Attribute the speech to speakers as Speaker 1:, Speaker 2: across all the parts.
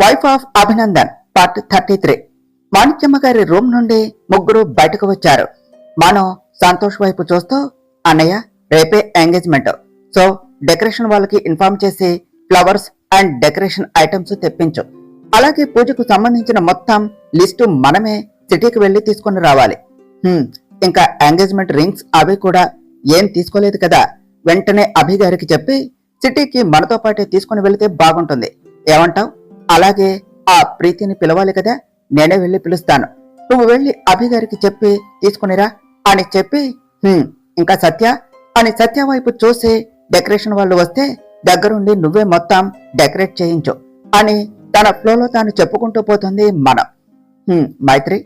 Speaker 1: Wife of Abhinandan part 33. Manikyamma గారి room నుండి ముగ్గురు బయటకు వచ్చారు. మనం సంతోష్ వైపు చూస్తూ, అన్నయ్య రేపే ఎంగేజ్మెంట్, సో డెకరేషన్ వాళ్ళకి ఇన్ఫార్మ్ చేసి ఫ్లవర్స్ అండ్ డెకరేషన్ ఐటమ్స్ తెప్పించు. అలాగే పూజకు సంబంధించిన మొత్తం లిస్టు మనమే సిటీకి వెళ్లి తీసుకుని రావాలి. ఇంకా ఎంగేజ్మెంట్ రింగ్స్ అవి కూడా ఏం తీసుకోలేదు కదా, వెంటనే అభి గారికి చెప్పి సిటీకి మనతో పాటే తీసుకుని వెళితే బాగుంటుంది. ఏమంటావ్? అలాగే ఆ ప్రీతిని పిలవాలి కదా, నేనే వెళ్లి పిలుస్తాను, నువ్వు వెళ్లి అభి గారికి చెప్పి తీసుకునిరా అని చెప్పి, ఇంకా సత్య అని సత్య వైపు చూసి, డెకరేషన్ వాళ్ళు వస్తే దగ్గరుండి నువ్వే మొత్తం డెకరేట్ చేయించు అని తన ఫ్లోలో తాను చెప్పుకుంటూ పోతుంది మనం. మైత్రి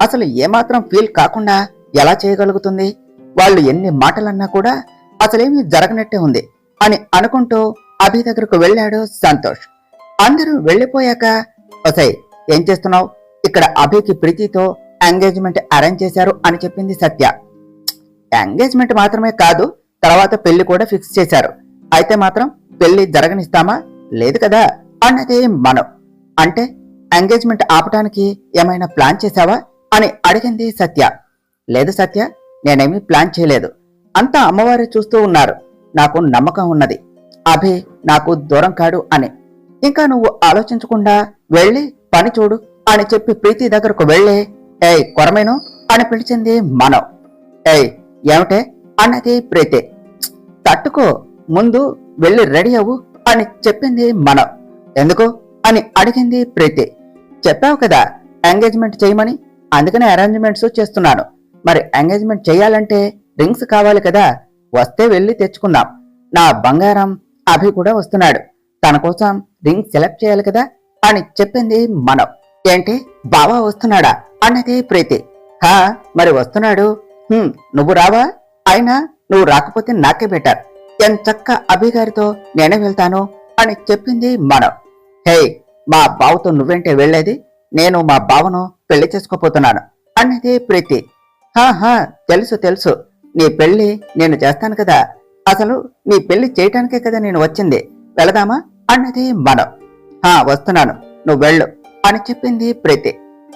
Speaker 1: అసలు ఏమాత్రం ఫీల్ కాకుండా ఎలా చేయగలుగుతుంది? వాళ్ళు ఎన్ని మాటలన్నా కూడా అసలేమీ జరగనట్టే ఉంది అని అనుకుంటూ అభి దగ్గరకు వెళ్ళాడు సంతోష్. అందరూ వెళ్లిపోయాక, ఒసై ఏం చేస్తున్నావు? ఇక్కడ అభికి ప్రీతితో ఎంగేజ్మెంట్ అరేంజ్ చేశారు అని చెప్పింది సత్య. ఎంగేజ్మెంట్ మాత్రమే కాదు, తర్వాత పెళ్లి కూడా ఫిక్స్ చేశారు. అయితే మాత్రం పెళ్లి జరగనిస్తామా? లేదు కదా అన్నది మనం. అంటే ఎంగేజ్మెంట్ ఆపటానికి ఏమైనా ప్లాన్ చేశావా అని అడిగింది సత్య. లేదు సత్య, నేనేమీ ప్లాన్ చేయలేదు, అంతా అమ్మవారి చూస్తూ ఉన్నారు. నాకు నమ్మకం ఉన్నది అభి నాకు దూరం కాడు అని. ఇంకా నువ్వు ఆలోచించకుండా వెళ్ళి పని చూడు అని చెప్పి ప్రీతి దగ్గరకు వెళ్ళి, ఏయ్ కొరమేను అని పిలిచింది మనం. ఏయ్ ఏమిటే అన్నది ప్రీతి. తట్టుకో, ముందు వెళ్ళి రెడీ అవ్వు అని చెప్పింది మనం. ఎందుకు అని అడిగింది ప్రీతి. చెప్పావు కదా ఎంగేజ్మెంట్ చేయమని, అందుకనే అరేంజ్మెంట్స్ చేస్తున్నాను. మరి ఎంగేజ్మెంట్ చేయాలంటే రింగ్స్ కావాలి కదా, వస్తే వెళ్ళి తెచ్చుకుందాం. నా బంగారం అభి కూడా వస్తున్నాడు, తన కోసం రింగ్ సెలెక్ట్ చేయాలి కదా అని చెప్పింది మనం. ఏంటి బావా వస్తున్నాడా అన్నది ప్రీతి. హా మరి వస్తున్నాడు, నువ్వు రావా? అయినా నువ్వు రాకపోతే నాకే బెటర్, ఎంచక్క అభి గారితో నేనే వెళ్తాను అని చెప్పింది మనం. హే, మా బావతో నువ్వేంటే వెళ్లేది? నేను మా బావను పెళ్లి చేసుకోపోతున్నాను అన్నది ప్రీతి. హా తెలుసు తెలుసు, నీ పెళ్లి నేను చేస్తాను కదా, అసలు నీ పెళ్లి చేయటానికే కదా నేను వచ్చింది, వెళదామా అన్నది మనం. వస్తున్నాను, నువ్వు వెళ్ళు అని చెప్పింది ప్రీతి.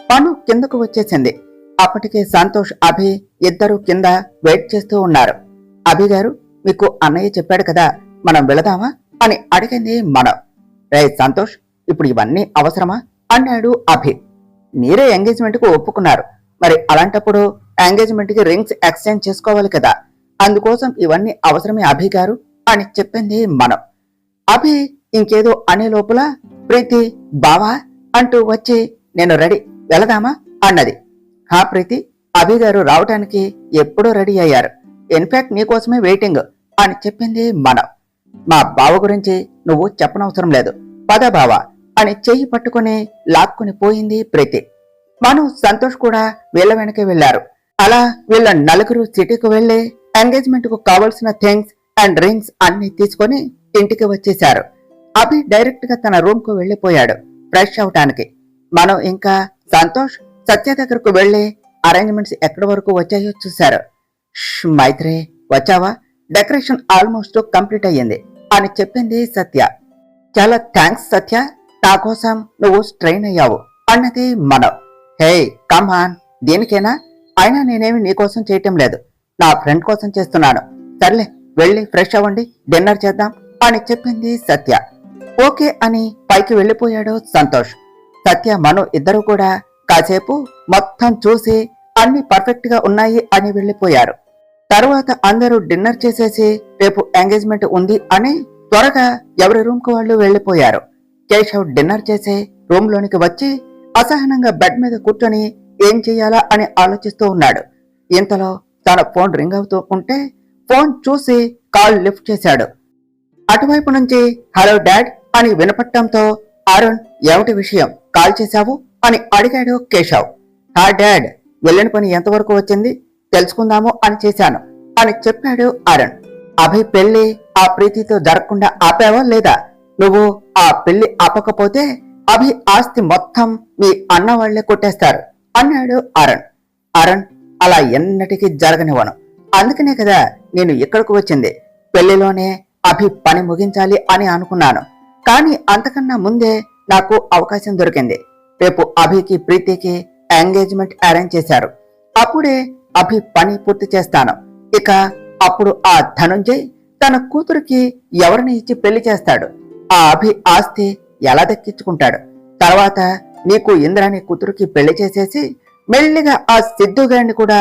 Speaker 1: పను కిందకు వచ్చేసింది. అప్పటికే సంతోష్ అభి ఇద్దరు కింద వెయిట్ చేస్తూ ఉన్నారు. అభి గారు, మీకు అన్నయ్య చెప్పాడు కదా, మనం వెళదామా అని అడిగింది మనం. రే సంతోష్, ఇప్పుడు ఇవన్నీ అవసరమా అన్నాడు అభి. మీరే ఎంగేజ్మెంట్ కు ఒప్పుకున్నారు, మరి అలాంటప్పుడు ఎంగేజ్మెంట్ కి రింగ్స్ ఎక్స్చేంజ్ చేసుకోవాలి కదా, అందుకోసం ఇవన్నీ అవసరమే అభి గారు అని చెప్పింది మనం. అభి ఇంకేదో అనే లోపల ప్రీతి బావా అంటూ వచ్చి, నేను రెడీ, వెళదామా అన్నది. ప్రీతి, అభి గారు రావటానికి ఎప్పుడో రెడీ అయ్యారు, ఇన్ఫాక్ట్ నీకోసమే వెయిటింగ్ అని చెప్పింది మనం. మా బావ గురించి నువ్వు చెప్పనవసరం లేదు, పద బావా అని చెయ్యి పట్టుకుని లాక్కుని పోయింది ప్రీతి. మనం సంతోష్ కూడా వీళ్ళ వెనకే వెళ్లారు. అలా వీళ్ళ నలుగురు సిటీకి వెళ్లి ఎంగేజ్మెంట్ కు కావలసిన థింగ్స్ అండ్ రింగ్స్ అన్ని తీసుకుని ఇంటికి వచ్చేశారు. అభి డైరెక్ట్ గా తన రూమ్ కు వెళ్లిపోయాడు ఫ్రెష్ అవటానికి. మనం ఇంకా సంతోష్ సత్య దగ్గరకు వెళ్లి అరేంజ్మెంట్స్ ఎక్కడి వరకు వచ్చాయో చూశారు. మైత్రి వచ్చావా? డెకరేషన్ ఆల్మోస్ట్ కంప్లీట్ అయ్యింది అని చెప్పింది సత్య. చాలా థ్యాంక్స్ సత్య, నా కోసం నువ్వు స్ట్రెయిన్ అయ్యావు అన్నది మనం. హే కమాన్, దీనికేనా? అయినా నేనేమి నీకోసం చేయటం లేదు, నా ఫ్రెండ్ కోసం చేస్తున్నాను. సర్లే వెళ్ళి ఫ్రెష్ అవ్వండి, డిన్నర్ చేద్దాం అని చెప్పింది సత్య. ఓకే అని పైకి వెళ్లిపోయాడు సంతోష్. సత్య మను ఇద్దరు కూడా కాసేపు మొత్తం చూసి అన్ని పర్ఫెక్ట్ గా ఉన్నాయి అని వెళ్లిపోయారు. తర్వాత అందరూ డిన్నర్ చేసేసి రేపు ఎంగేజ్మెంట్ ఉంది అని త్వరగా ఎవరి రూమ్ కు వాళ్ళు వెళ్లిపోయారు. కేశవ్ డిన్నర్ చేసి రూమ్ లోనికి వచ్చి అసహనంగా బెడ్ మీద కూర్చొని ఏం చెయ్యాలా అని ఆలోచిస్తూ ఉన్నాడు. ఇంతలో తన ఫోన్ రింగ్ అవుతూ ఉంటే ఫోన్ చూసి కాల్ లిఫ్ట్ చేశాడు. అటువైపు నుంచి హలో డాడ్ అని వినపట్టంతో, అరుణ్ ఏమిటి విషయం, కాల్ చేశావు అని అడిగాడు కేశవ్. డాడ్, వెళ్ళిన పని ఎంతవరకు వచ్చింది తెలుసుకుందాము అని చేశాను అని చెప్పాడు అరుణ్. అభి పెళ్లి ఆ ప్రీతితో జరగకుండా ఆపావా లేదా? నువ్వు ఆ పెళ్లి ఆపకపోతే అభి ఆస్తి మొత్తం మీ అన్న వాళ్లే కొట్టేస్తారు అన్నాడు అరుణ్. అరుణ్, అలా ఎన్నటికీ జరగనివ్వను, అందుకనే కదా నేను ఇక్కడకు వచ్చింది. పెళ్లిలోనే అభి పని ముగించాలి అని అనుకున్నాను, కానీ అంతకన్నా ముందే నాకు అవకాశం దొరికింది. రేపు అభికి ప్రీతికి ఎంగేజ్మెంట్ అరేంజ్ చేశారు. అప్పుడే అభి పని పూర్తి చేస్తాను. ఇక అప్పుడు ఆ ధనుంజయ్ తన కూతురికి ఎవరిని ఇచ్చి పెళ్లి చేస్తాడు? ఆ అభి ఆస్తి ఎలా దక్కించుకుంటాడు? తర్వాత నీకు ఇంద్రాణి కూతురికి పెళ్లి చేసేసి మెల్లిగా ఆ సిద్ధుగాడిని కూడా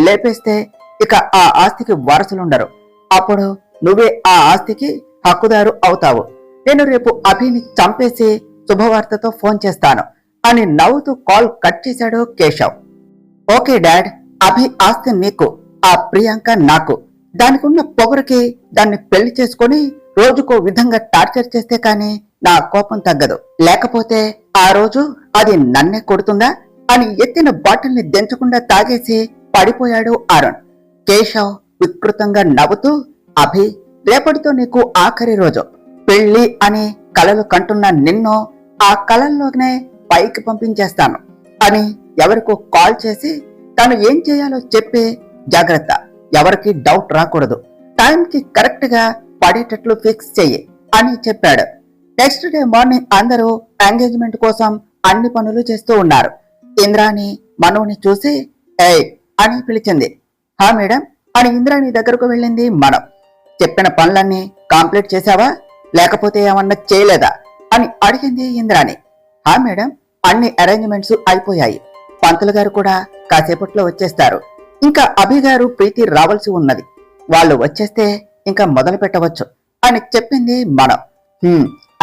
Speaker 1: లేపేస్తే ఇక ఆ ఆస్తికి వారసులుండరు. అప్పుడు నువ్వే ఆ ఆస్తికి హక్కుదారు అవుతావు. నేను రేపు అభిని చంపేసి శుభవార్తతో ఫోన్ చేస్తాను అని నవ్వుతూ కాల్ కట్ చేశాడు కేశవ్. ఓకే డాడ్, అభి ఆస్తి నీకు, ఆ ప్రియాంక నాకు. దానికున్న పొగరుకి దాన్ని పెళ్లి చేసుకుని రోజుకో విధంగా టార్చర్ చేస్తే కాని నా కోపం తగ్గదు. లేకపోతే ఆ రోజు అది నన్నే కొడుతుందా అని ఎత్తిన బాటిల్ని దించకుండా తాగేసి పడిపోయాడు అరుణ్. కేశవ్ వికృతంగా నవ్వుతూ, అభి, రేపటితో నీకు ఆఖరి రోజు. పెళ్లి అని కలలు కంటున్న నిన్ను ఆ కలల్లోనే పైకి పంపించేస్తాను అని ఎవరికో కాల్ చేసి తను ఏం చేయాలో చెప్పి జాగ్రత్త, ఎవరికి డౌట్ రాకూడదు, టైంకి కరెక్ట్ గా పడేటట్లు ఫిక్స్ చెయ్యి అని చెప్పాడు. నెక్స్ట్ డే మార్నింగ్ అందరూ ఎంగేజ్మెంట్ కోసం అన్ని పనులు చేస్తూ ఉన్నారు. ఇంద్రాణి మనవుని చూసి ఏయ్ అని పిలిచింది. హా మేడం అని ఇంద్రాణి దగ్గరకు వెళ్ళింది మనం. చెప్పిన పనులన్నీ కంప్లీట్ చేశావా, లేకపోతే ఏమన్నా చేయలేదా అని అడిగింది ఇంద్రాణి. హా మేడం, అన్ని అరేంజ్మెంట్స్ అయిపోయాయి. పంతులు గారు కూడా కాసేపట్లో వచ్చేస్తారు. ఇంకా అభి గారు ప్రీతి రావాల్సి ఉన్నది. వాళ్ళు వచ్చేస్తే ఇంకా మొదలు పెట్టవచ్చు అని చెప్పింది మనం.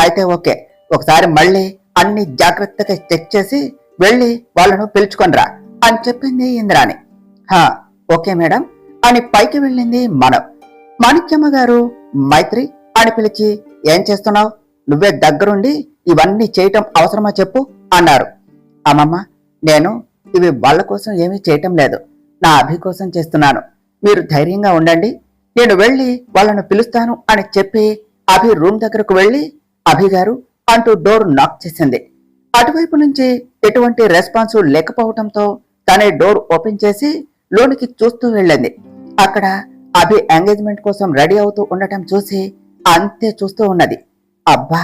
Speaker 1: అయితే ఓకే, ఒకసారి మళ్ళీ అన్ని జాగ్రత్తగా చెక్ చేసి వెళ్ళి వాళ్ళను పిలుచుకొనిరా అని చెప్పింది ఇంద్రాణి. హా ఓకే మేడం అని పైకి వెళ్ళింది మనం. మాణిక్యమ్మ గారు మైత్రి అని పిలిచి, ఏం చేస్తున్నావు? నువ్వే దగ్గరుండి ఇవన్నీ చేయటం అవసరమా చెప్పు అన్నారు. అమ్మమ్మ, నేను ఇవి వాళ్ళ కోసం ఏమీ చేయటం లేదు, నా అభి కోసం చేస్తున్నాను. మీరు ధైర్యంగా ఉండండి, నేను వెళ్ళి వాళ్ళను పిలుస్తాను అని చెప్పి అభి రూమ్ దగ్గరకు వెళ్ళి అభి గారు అంటూ డోర్ నాక్ చేసింది. అటువైపు నుంచి ఎటువంటి రెస్పాన్స్ లేకపోవడంతో తనే డోర్ ఓపెన్ చేసి లోనికి చూస్తూ వెళ్ళింది. అక్కడ అభి ఎంగేజ్మెంట్ కోసం రెడీ అవుతూ ఉండటం చూసి అంతే చూస్తూ ఉన్నది. అబ్బా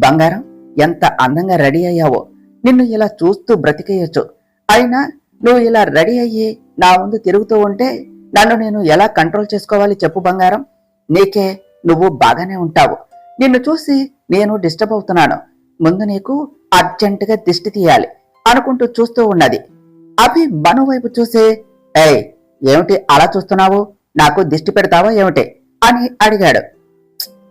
Speaker 1: బంగారం, ఎంత అందంగా రెడీ అయ్యావో, నిన్ను ఇలా చూస్తూ బ్రతికేయొచ్చు. అయినా నువ్వు ఇలా రెడీ అయ్యి నా ముందు తిరుగుతూ ఉంటే నన్ను నేను ఎలా కంట్రోల్ చేసుకోవాలి చెప్పు బంగారం. నీకే నువ్వు బాగానే ఉంటావు, నిన్ను చూసి నేను డిస్టర్బ్ అవుతున్నాను. ముందు నీకు అర్జెంటుగా దిష్టి తీయాలి అనుకుంటూ చూస్తూ ఉన్నది. అభి మను వైపు చూసి, ఏయ్ ఏమిటి అలా చూస్తున్నావు, నాకు దిష్టి పెడతావా ఏమిటి అని అడిగాడు.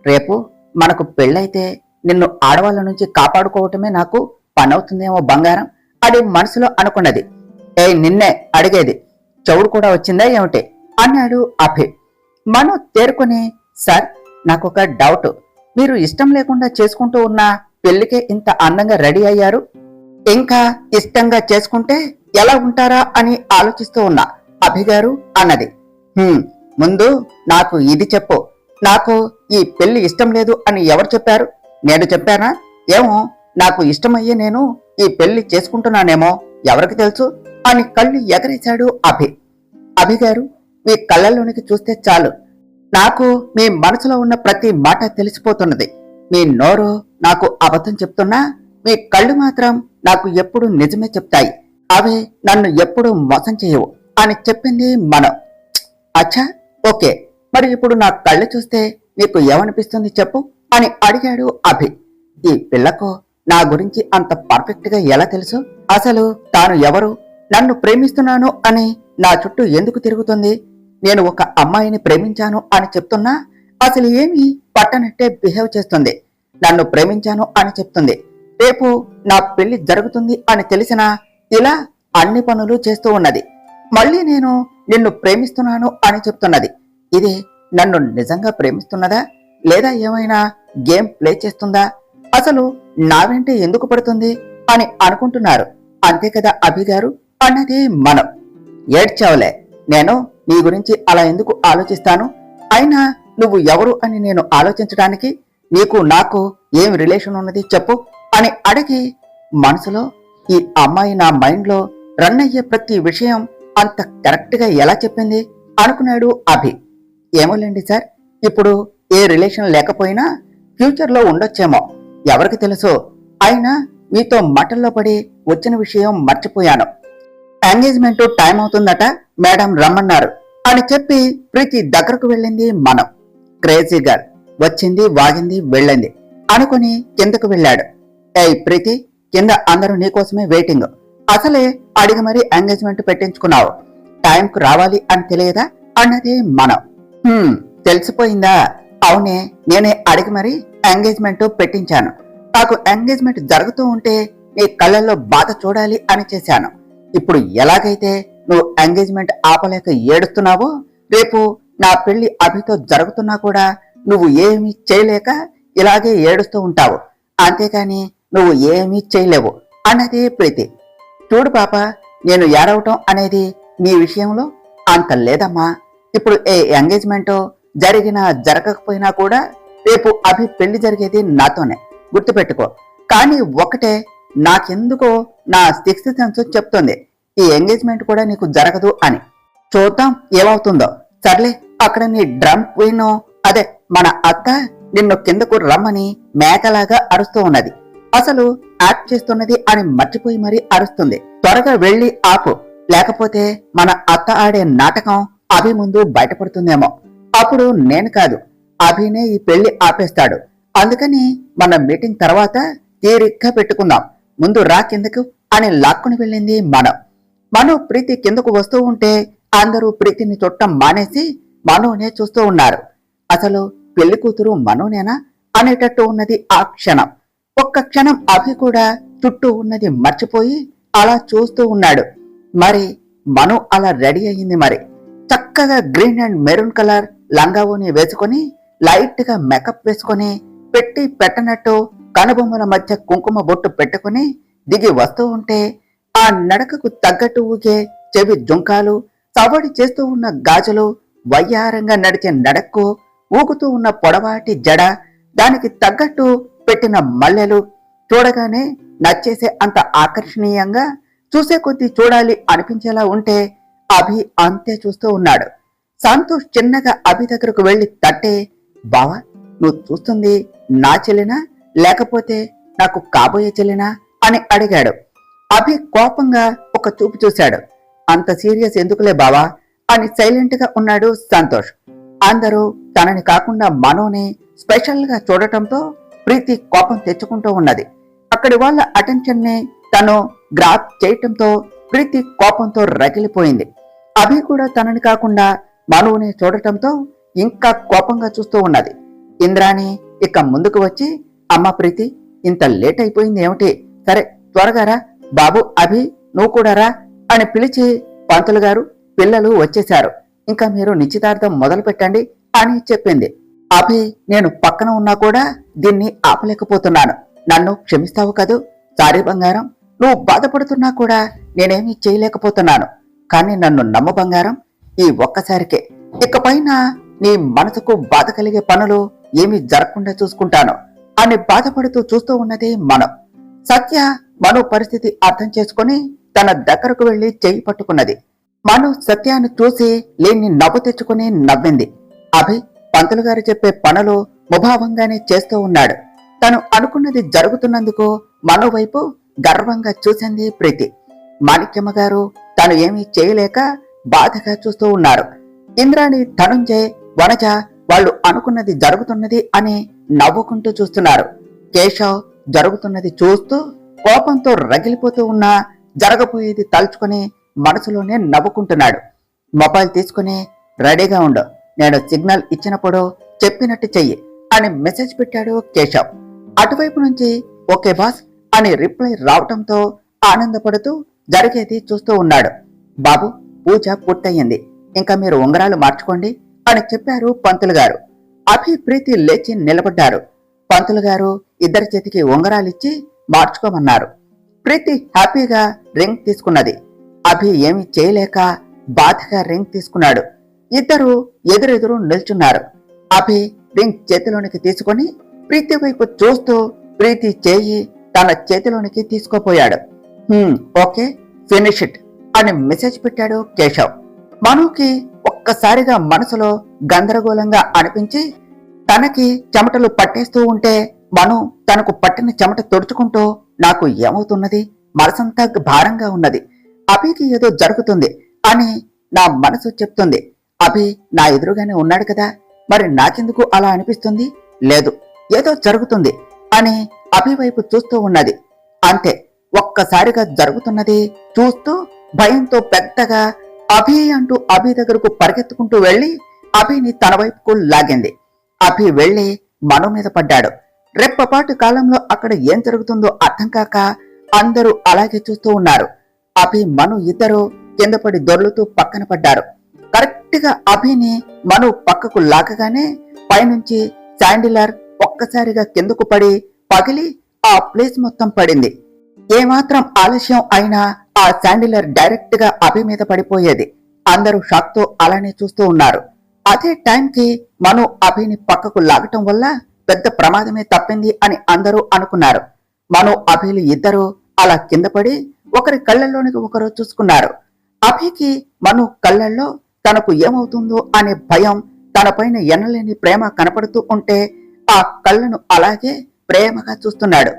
Speaker 1: రేపు మనకు పెళ్ళైతే నిన్ను ఆడవాళ్ళ నుంచి కాపాడుకోవటమే నాకు పనవుతుందేమో బంగారం అని మనసులో అనుకున్నది. ఏయ్ నిన్నే అడిగేది, చెవుడు కూడా వచ్చిందా ఏమిటి అన్నాడు అభి. మను తేరుకుని, సార్ నాకొక డౌట్, మీరు ఇష్టం లేకుండా చేసుకుంటూ ఉన్న పెళ్లికే ఇంత అందంగా రెడీ అయ్యారు, ఇంకా ఇష్టంగా చేసుకుంటే ఎలా ఉంటారా అని ఆలోచిస్తూ ఉన్నా అభిగారు అన్నది. ముందు నాకు ఇది చెప్పు, నాకు ఈ పెళ్లి ఇష్టం లేదు అని ఎవరు చెప్పారు? నేను చెప్పానా? ఏమో, నాకు ఇష్టమయ్యే నేను ఈ పెళ్లి చేసుకుంటున్నానేమో, ఎవరికి తెలుసు అని కళ్ళు ఎగరేశాడు అభి. అభిగారు, మీ కళ్ళల్లోనికి చూస్తే చాలు, నాకు మీ మనసులో ఉన్న ప్రతి మాట తెలిసిపోతున్నది. మీ నోరు నాకు అబద్ధం చెప్తున్నా మీ కళ్ళు మాత్రం నాకు ఎప్పుడు నిజమే చెప్తాయి. అవి నన్ను ఎప్పుడు మోసం చేయవు అని చెప్పింది మనం. అచ్చా ఓకే, మరి ఇప్పుడు నా కళ్ళు చూస్తే నీకు ఏమనిపిస్తుంది చెప్పు అని అడిగాడు అభి. ఈ పిల్లకు నా గురించి అంత పర్ఫెక్ట్ గా ఎలా తెలుసు? అసలు తాను ఎవరు, నన్ను ప్రేమిస్తున్నాను అని నా చుట్టూ ఎందుకు తిరుగుతుంది? నేను ఒక అమ్మాయిని ప్రేమించాను అని చెప్తున్నా అసలు ఏమి పట్టనట్టే బిహేవ్ చేస్తుంది. నన్ను ప్రేమించాను అని చెప్తుంది, రేపు నా పెళ్లి జరుగుతుంది అని తెలిసినా ఇలా అన్ని పనులు చేస్తూ ఉన్నది. మళ్ళీ నేను నిన్ను ప్రేమిస్తున్నాను అని చెప్తున్నది. ఇది నన్ను నిజంగా ప్రేమిస్తున్నదా లేదా ఏమైనా గేమ్ ప్లే చేస్తుందా? అసలు నా వెంటే ఎందుకు పడుతుంది అని అనుకుంటున్నారు. అంతే కదా అభిగారు అన్నది మనం. ఏడ్చావులే, నేను నీ గురించి అలా ఎందుకు ఆలోచిస్తాను? అయినా నువ్వు ఎవరు అని నేను ఆలోచించడానికి నీకు నాకు ఏం రిలేషన్ ఉన్నది చెప్పు అని అడిగి మనసులో ఈ అమ్మాయి నా మైండ్ లో రన్ అయ్యే ప్రతి విషయం అంత కరెక్ట్ గా ఎలా చెప్పింది అనుకున్నాడు అభి. ఏమోలేండి సార్, ఇప్పుడు ఏ రిలేషన్ లేకపోయినా ఫ్యూచర్ లో ఉండొచ్చేమో, ఎవరికి తెలుసు. అయినా మీతో మాటల్లో పడి వచ్చిన విషయం మర్చిపోయాను. ఎంగేజ్మెంట్ టైం అవుతుందట, మేడం రమ్మన్నారు అని చెప్పి ప్రీతి దగ్గరకు వెళ్ళింది మనం. క్రేజీ గర్ల్ వచ్చింది, వాగింది, వెళ్ళింది అనుకుని కిందకు వెళ్ళాడు. ఏయ్ ప్రీతి, కింద అందరూ నీకోసమే వెయిటింగ్. అసలే అడిగి మరీ ఎంగేజ్మెంట్ పెట్టించుకున్నావు, టైంకు రావాలి అని తెలియదా అన్నది మనం. తెలిసిపోయిందా? అవునే, నేనే అడిగి మరీ ఎంగేజ్మెంట్ పెట్టించాను. నాకు ఎంగేజ్మెంట్ జరుగుతూ ఉంటే నీ కళ్ళల్లో బాధ చూడాలి అని చేశాను. ఇప్పుడు ఎలాగైతే నువ్వు ఎంగేజ్మెంట్ ఆపలేక ఏడుస్తున్నావో, రేపు నా పెళ్లి అభితో జరుగుతున్నా కూడా నువ్వు ఏమీ చేయలేక ఇలాగే ఏడుస్తూ ఉంటావు, అంతేకాని నువ్వు ఏమీ చేయలేవు అన్నది ప్రీతి. చూడు పాప, నేను ఏడవటం అనేది నీ విషయంలో అంత లేదమ్మా. ఇప్పుడు ఏ ఎంగేజ్మెంట్ జరిగినా జరగకపోయినా కూడా రేపు అభి పెళ్లి జరిగేది నాతోనే, గుర్తుపెట్టుకో. కానీ ఒకటే, నాకెందుకో నా సిక్స్త్ సెన్స్ చెప్తుంది ఈ ఎంగేజ్మెంట్ కూడా నీకు జరగదు అని. చూద్దాం ఏమవుతుందో. సర్లే, అక్కడ నీ డ్రమ్ క్వీన్, అదే మన అక్క నిన్ను కిందకు రమ్మని మేకలాగా అరుస్తూ ఉన్నది. అసలు యాక్ట్ చేస్తున్నది అని మర్చిపోయి మరీ అరుస్తుంది. త్వరగా వెళ్లి ఆపు, లేకపోతే మన అత్త ఆడే నాటకం అభి ముందు బయటపడుతుందేమో. అప్పుడు నేను కాదు, అభినే ఈ పెళ్లి ఆపేస్తాడు. అందుకని మన మీటింగ్ తర్వాత తీరిగ్గా పెట్టుకుందాం, ముందు రా కిందకు అని లాక్కుని వెళ్ళింది మను ప్రీతి కిందకు వస్తూ ఉంటే అందరూ ప్రీతిని చుట్టం మానేసి మనోనే చూస్తూ ఉన్నారు. అసలు పెళ్లి కూతురు మనోనేనా అనేటట్టు ఉన్నది ఆ క్షణం. ఒక్క క్షణం అభి కూడా చుట్టూ ఉన్నది మర్చిపోయి అలా చూస్తూ ఉన్నాడు. మరి మను అలా రెడీ అయ్యింది. మరి చక్కగా గ్రీన్ అండ్ మెరూన్ కలర్ లంగావోని వేసుకొని, లైట్ గా మేకప్ వేసుకొని, పెట్టి పెట్టనట్టు కనుబొమ్మల మధ్య కుంకుమ బొట్టు పెట్టుకుని దిగి వస్తూ ఉంటే, ఆ నడకకు తగ్గట్టు ఊగే చెవి జుంకాలు, సవడి చేస్తూ ఉన్న గాజులు, వయ్యారంగా నడిచే నడక్కు, ఊగుతూ ఉన్న పొడవాటి జడ, దానికి తగ్గట్టు పెట్టిన మల్లెలు చూడగానే నచ్చేసే అంత ఆకర్షణీయంగా, చూసే కొద్దీ చూడాలి అనిపించేలా ఉంటే అభి అంతే చూస్తూ ఉన్నాడు. సంతోష్ చిన్నగా అభి దగ్గరకు వెళ్లి తట్టే, బావా నువ్వు చూస్తుంది నా చెల్లినా లేకపోతే నాకు కాబోయే చెల్లినా అని అడిగాడు. అభి కోపంగా ఒక చూపు చూశాడు. అంత సీరియస్ ఎందుకులే బావా అని సైలెంట్ గా ఉన్నాడు సంతోష్. అందరూ తనని కాకుండా మనోని స్పెషల్ గా చూడటంతో ప్రీతి కోపం తెచ్చుకుంటూ ఉన్నది. అక్కడి వాళ్ళ అటెన్షన్ ని తను గ్రాప్ చేయటంతో ప్రీతి కోపంతో రగిలిపోయింది. అభి కూడా తనని కాకుండా మనువుని చూడటంతో ఇంకా కోపంగా చూస్తూ ఉన్నది. ఇంద్రాణి ఇక ముందుకు వచ్చి, అమ్మ ప్రీతి, ఇంత లేట్ అయిపోయింది ఏమిటి? సరే త్వరగా రా బాబు, అభి నువ్వు కూడా రా అని పిలిచి, పంతులు గారు పిల్లలు వచ్చేశారు, ఇంకా మీరు నిశ్చితార్థం మొదలు పెట్టండి అని చెప్పింది. అభి, నేను పక్కన ఉన్నా కూడా దీన్ని ఆపలేకపోతున్నాను, నన్ను క్షమిస్తావు కదూ? సారీ బంగారం, నువ్వు బాధపడుతున్నా కూడా నేనేమీ చేయలేకపోతున్నాను. కానీ నన్ను నమ్ము బంగారం, ఈ ఒక్కసారికే, ఇకపైన నీ మనసుకు బాధ కలిగే పనులు ఏమీ జరగకుండా చూసుకుంటాను అని బాధపడుతూ చూస్తూ ఉన్నది మనం. సత్య మను పరిస్థితి అర్థం చేసుకుని తన దగ్గరకు వెళ్లి చెయ్యి పట్టుకున్నది. మను సత్యాన్ని చూసి లేని నవ్వు తెచ్చుకుని నవ్వింది. అభి పంతులు గారు చెప్పే పనులు ముభావంగానే చేస్తూ ఉన్నాడు. తను అనుకున్నది జరుగుతున్నందుకు మను వైపు గర్వంగా చూసింది ప్రీతి. మాణిక్యమ్మ గారు తను ఏమీ చేయలేక బాధగా చూస్తూ ఉన్నారు. ఇంద్రాణి, ధనుంజయ్, వనజ వాళ్ళు అనుకున్నది జరుగుతున్నది అని నవ్వుకుంటూ చూస్తున్నారు. కేశవ్ జరుగుతున్నది చూస్తూ కోపంతో రగిలిపోతూ ఉన్నా జరగబోయేది తలుచుకుని మనసులోనే నవ్వుకుంటున్నాడు. మొబైల్ తీసుకుని రెడీగా ఉండు, నేను సిగ్నల్ ఇచ్చినప్పుడు చెప్పినట్టు చెయ్యి అని మెసేజ్ పెట్టాడు కేశవ్. అటువైపు నుంచి ఓకే బాస్ అని రిప్లై రావటంతో ఆనందపడుతూ జరిగేది చూస్తూ ఉన్నాడు. బాబు, పూజ పూర్తయింది, ఇంకా మీరు ఉంగరాలు మార్చుకోండి అని చెప్పారు పంతులు గారు. అభి, ప్రీతి లేచి నిలబడ్డారు. పంతులు గారు ఇద్దరి చేతికి ఉంగరాలిచ్చి మార్చుకోమన్నారు. ప్రీతి హ్యాపీగా రింగ్ తీసుకున్నది. అభి ఏమీ చేయలేక బాధగా రింగ్ తీసుకున్నాడు. ఇద్దరు ఎదురెదురు నిల్చున్నారు. అభి రింగ్ చేతిలోనికి తీసుకుని ప్రీతి వైపు చూస్తూ ప్రీతి చేయి తన చేతిలోనికి తీసుకోపోయాడు. ఓకే, ఫినిష్ ఇట్ అని మెసేజ్ పెట్టాడు కేశవ్. మనుకి ఒక్కసారిగా మనసులో గందరగోళంగా అనిపించి తనకి చెమటలు పట్టేస్తూ ఉంటే మను తనకు పట్టిన చెమట తుడుచుకుంటూ, నాకు ఏమవుతున్నది, మనసంతా భారంగా ఉన్నది, అభికి ఏదో జరుగుతుంది అని నా మనసు చెప్తుంది. అభి నా ఎదురుగానే ఉన్నాడు కదా, మరి నాకెందుకు అలా అనిపిస్తుంది? లేదు, ఏదో జరుగుతుంది అని అభి వైపు చూస్తూ ఉన్నది. అంతే, ఒక్కసారిగా జరుగుతున్నది చూస్తూ భయంతో పెద్దగా అభి అంటూ అభి దగ్గరకు పరిగెత్తుకుంటూ వెళ్లి అభిని తన వైపుకు లాగింది. అభి వెళ్లి మను మీద పడ్డాడు. రెప్పపాటు కాలంలో అక్కడ ఏం జరుగుతుందో అర్థం కాక అందరూ అలాగే చూస్తూ ఉన్నారు. అభి మను ఇద్దరు కింద పడి దొర్లుతూ పక్కన పడ్డారు. కరెక్ట్ గా అభిని మను పక్కకు లాగగానే పైనుంచి శాండిలర్ ఒక్కసారిగా కిందకు పడి పగిలి ఆ ప్లేస్ మొత్తం పడింది. ఏమాత్రం ఆలస్యం అయినా ఆ శాండిలర్ డైరెక్ట్ గా అభి మీద పడిపోయేది. అందరూ షాక్ తో అలానే చూస్తూ ఉన్నారు. అదే టైంకి మను అభిని పక్కకు లాగటం వల్ల పెద్ద ప్రమాదమే తప్పింది అని అందరూ అనుకున్నారు. మను అభిలు ఇద్దరూ అలా కింద పడి ఒకరి కళ్ళల్లోనికి ఒకరు చూసుకున్నారు. అభికి మను కళ్ళల్లో తనకు ఏమవుతుందో అనే భయం, తనపైన ఎనలేని ప్రేమ కనపడుతూ ఉంటే ఆ కళ్ళను అలాగే ప్రేమగా చూస్తున్నాడు.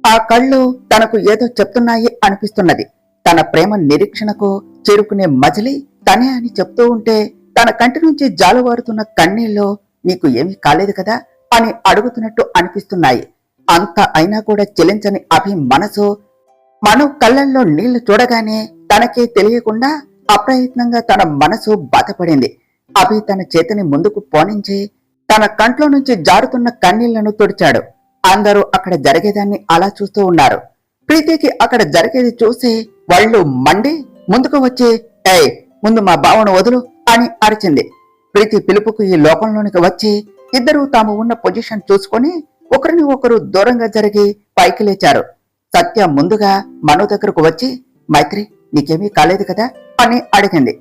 Speaker 1: ఆ కళ్ళు తనకు ఏదో చెప్తున్నాయి అనిపిస్తున్నది. తన ప్రేమ నిరీక్షణకు చేరుకునే మజిలీ తనే అని చెప్తూ ఉంటే తన కంటి నుంచి జాలువారుతున్న కన్నీళ్ళు నీకు ఏమీ కాలేదు కదా అని అడుగుతున్నట్టు అనిపిస్తున్నాయి. అంత అయినా కూడా చెలించని అభి మనసు మను కళ్ళల్లో నీళ్లు చూడగానే తనకే తెలియకుండా అప్రయత్నంగా తన మనసు బాధపడింది. అభి తన చేతిని ముందుకు పోనించి తన కంట్లో నుంచి జారుతున్న కన్నీళ్లను తుడిచాడు. అందరూ అక్కడ జరిగేదాన్ని అలా చూస్తూ ఉన్నారు. ప్రీతికి అక్కడ జరిగేది చూసి వాళ్ళు మండి ముందుకు వచ్చి, ఏయ్ ముందు మా బావను వదులు అని అరిచింది. ప్రీతి పిలుపుకు ఈ లోకంలోనికి వచ్చి ఇద్దరూ తాము ఉన్న పొజిషన్ చూసుకొని ఒకరిని ఒకరు దూరంగా జరిగి పైకి లేచారు. సత్య ముందుగా మను దగ్గరకు వచ్చి, మైత్రి నీకేమీ కాలేదు కదా అని అడిగింది.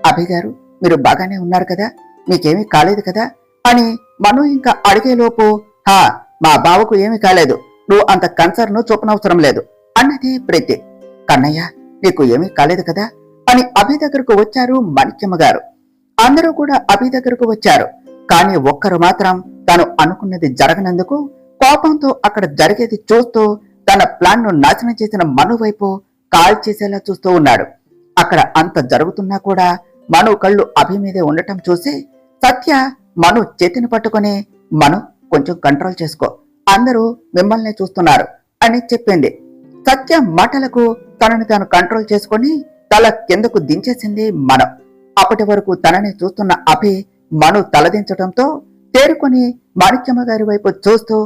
Speaker 1: అభిగారు మీరు బాగానే ఉన్నారు కదా, మీకేమీ కాలేదు కదా అని మను ఇంకా అడిగేలోపు, హా మా బావకు ఏమీ కాలేదు, నువ్వు అంత కన్సర్న్ చూపనవసరం లేదు అన్నది ప్రీతి. కన్నయ్య నీకు ఏమీ కాలేదు కదా అని అభి దగ్గరకు వచ్చారు మాణిక్యమ్మ గారు. అందరూ కూడా అభి దగ్గరకు వచ్చారు. కానీ ఒక్కరు మాత్రం తను అనుకున్నది జరగనందుకు కోపంతో అక్కడ జరిగేది చూస్తూ తన ప్లాన్ ను నాశనం చేసిన మను వైపు కాల్ చేసేలా చూస్తూ ఉన్నాడు. అక్కడ అంత జరుగుతున్నా కూడా మను కళ్ళు అభి మీదే ఉండటం చూసి సత్య మను చేతిని పట్టుకుని, మను కొంచెం కంట్రోల్ చేసుకో, అందరూ మిమ్మల్ని చూస్తున్నారు అని చెప్పింది. సత్య మాటలకు తనని తాను కంట్రోల్ చేసుకుని తల కిందకు దించేసింది మను. అప్పటి వరకు తనని చూస్తున్న అభి మను తలదించడంతో తేరుకొని మాణిక్యమ్మ గారి వైపు చూస్తూ,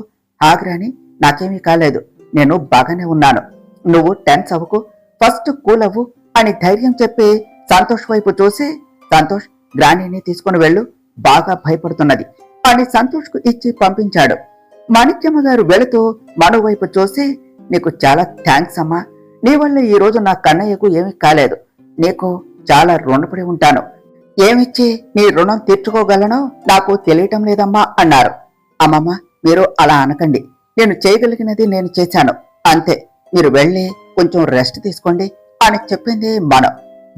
Speaker 1: ఆగ్రాని నాకేమీ కాలేదు, నేను బాగానే ఉన్నాను, నువ్వు టెన్స్ అవ్వకు, ఫస్ట్ కూల్ అవ్వు అని ధైర్యం చెప్పి సంతోష్ వైపు చూసి, సంతోష్ గ్రానీని తీసుకుని వెళ్ళు, బాగా భయపడుతున్నది అని సంతోష్ కు ఇచ్చి పంపించాడు. మాణిక్యమ్మ గారు వెళుతూ మను వైపు చూసి, నీకు చాలా థ్యాంక్స్ అమ్మా, నీ వల్ల ఈ రోజు నా కన్నయ్యకు ఏమీ కాలేదు, నీకు చాలా రుణపడి ఉంటాను, ఏమిచ్చి నీ రుణం తీర్చుకోగలనో నాకు తెలియటం లేదమ్మా అన్నారు. అమ్మమ్మ మీరు అలా అనకండి, నేను చేయగలిగినది నేను చేశాను, అంతే, మీరు వెళ్ళి కొంచెం రెస్ట్ తీసుకోండి అని చెప్పింది మను.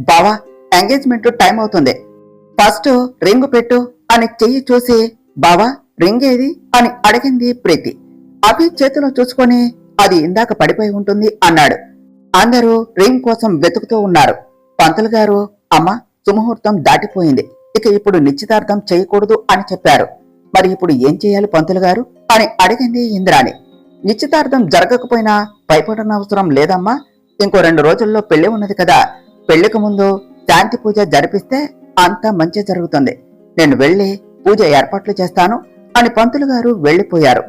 Speaker 1: బావా ఎంగేజ్మెంట్ టైం అవుతుంది, ఫస్ట్ రింగు పెట్టు అని చెయ్యి చూసి, బావా రింగ్ ఏది అని అడిగింది ప్రీతి. అభి చేతిలో చూసుకొని, అది ఇందాక పడిపోయి ఉంటుంది అన్నాడు. అందరూ రింగ్ కోసం వెతుకుతూ ఉన్నారు. పంతులు గారు, అమ్మ సుముహూర్తం దాటిపోయింది, ఇక ఇప్పుడు నిశ్చితార్థం చేయకూడదు అని చెప్పారు, మరి ఇప్పుడు ఏం చేయాలి పంతులు గారు అని అడిగింది ఇంద్రాణి. నిశ్చితార్థం జరగకపోయినా భయపడనవసరం లేదమ్మా, ఇంకో 2 రోజుల్లో పెళ్లి ఉన్నది కదా, పెళ్లికి ముందు శాంతి పూజ జరిపిస్తే అంతా మంచి జరుగుతుంది, నేను వెళ్లి పూజ ఏర్పాట్లు చేస్తాను అని పంతులు గారు వెళ్లిపోయారు.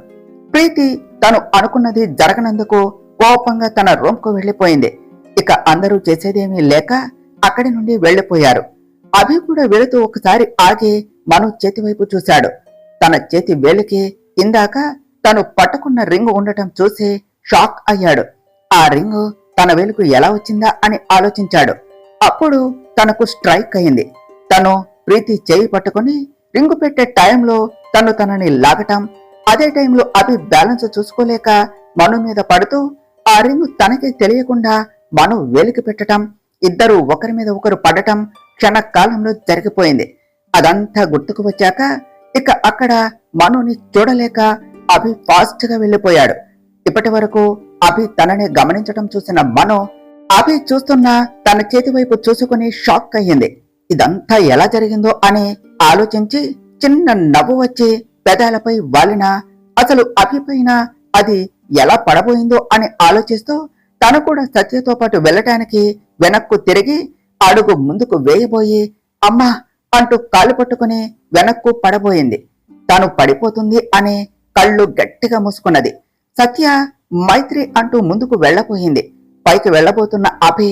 Speaker 1: ప్రీతి తను అనుకున్నది జరగనందుకు కోపంగా తన రూమ్ కు వెళ్లిపోయింది. ఇక అందరూ చేసేదేమీ లేక అక్కడి నుండి వెళ్లిపోయారు. అభి కూడా వెళుతూ ఒకసారి ఆగి మను చేతి వైపు చూశాడు. తన చేతి వేలికి ఇందాక తను పట్టుకున్న రింగు ఉండటం చూసి షాక్ అయ్యాడు. ఆ రింగు తన వేలుకు ఎలా వచ్చిందా అని ఆలోచించాడు. అప్పుడు తనకు స్ట్రైక్ అయింది. తను ప్రీతి చేయి పట్టుకుని రింగు పెట్టే టైంలో తనని లాగటం, అదే టైంలో అభి బ్యాలెన్స్ చూసుకోలేక మను మీద పడుతూ ఆ రింగు తనకే తెలియకుండా మను వేలికి పెట్టటం, ఇద్దరు ఒకరి మీద ఒకరు పడటం క్షణకాలంలో జరిగిపోయింది. అదంతా గుర్తుకు వచ్చాక ఇక అక్కడ మనుని చూడలేక అభి ఫాస్ట్ గా వెళ్లిపోయాడు. ఇప్పటి వరకు అభి తనని గమనించడం చూసిన మనో అభి చూస్తున్న తన చేతి వైపు చూసుకుని షాక్ అయ్యింది. ఇదంతా ఎలా జరిగిందో అని ఆలోచించి చిన్న నవ్వు వచ్చి పెదాలపై వాలిన అసలు అభి పైన అది ఎలా పడబోయిందో అని ఆలోచిస్తూ తను కూడా సత్యతో పాటు వెళ్ళటానికి వెనక్కు తిరిగి అడుగు ముందుకు వేయబోయి అమ్మా అంటూ కాలు పట్టుకుని వెనక్కు పడబోయింది. తాను పడిపోతుంది అని కళ్ళు గట్టిగా మూసుకున్నది. సత్య మైత్రి అంటూ ముందుకు వెళ్లబోయింది. పైకి వెళ్లబోతున్న అభి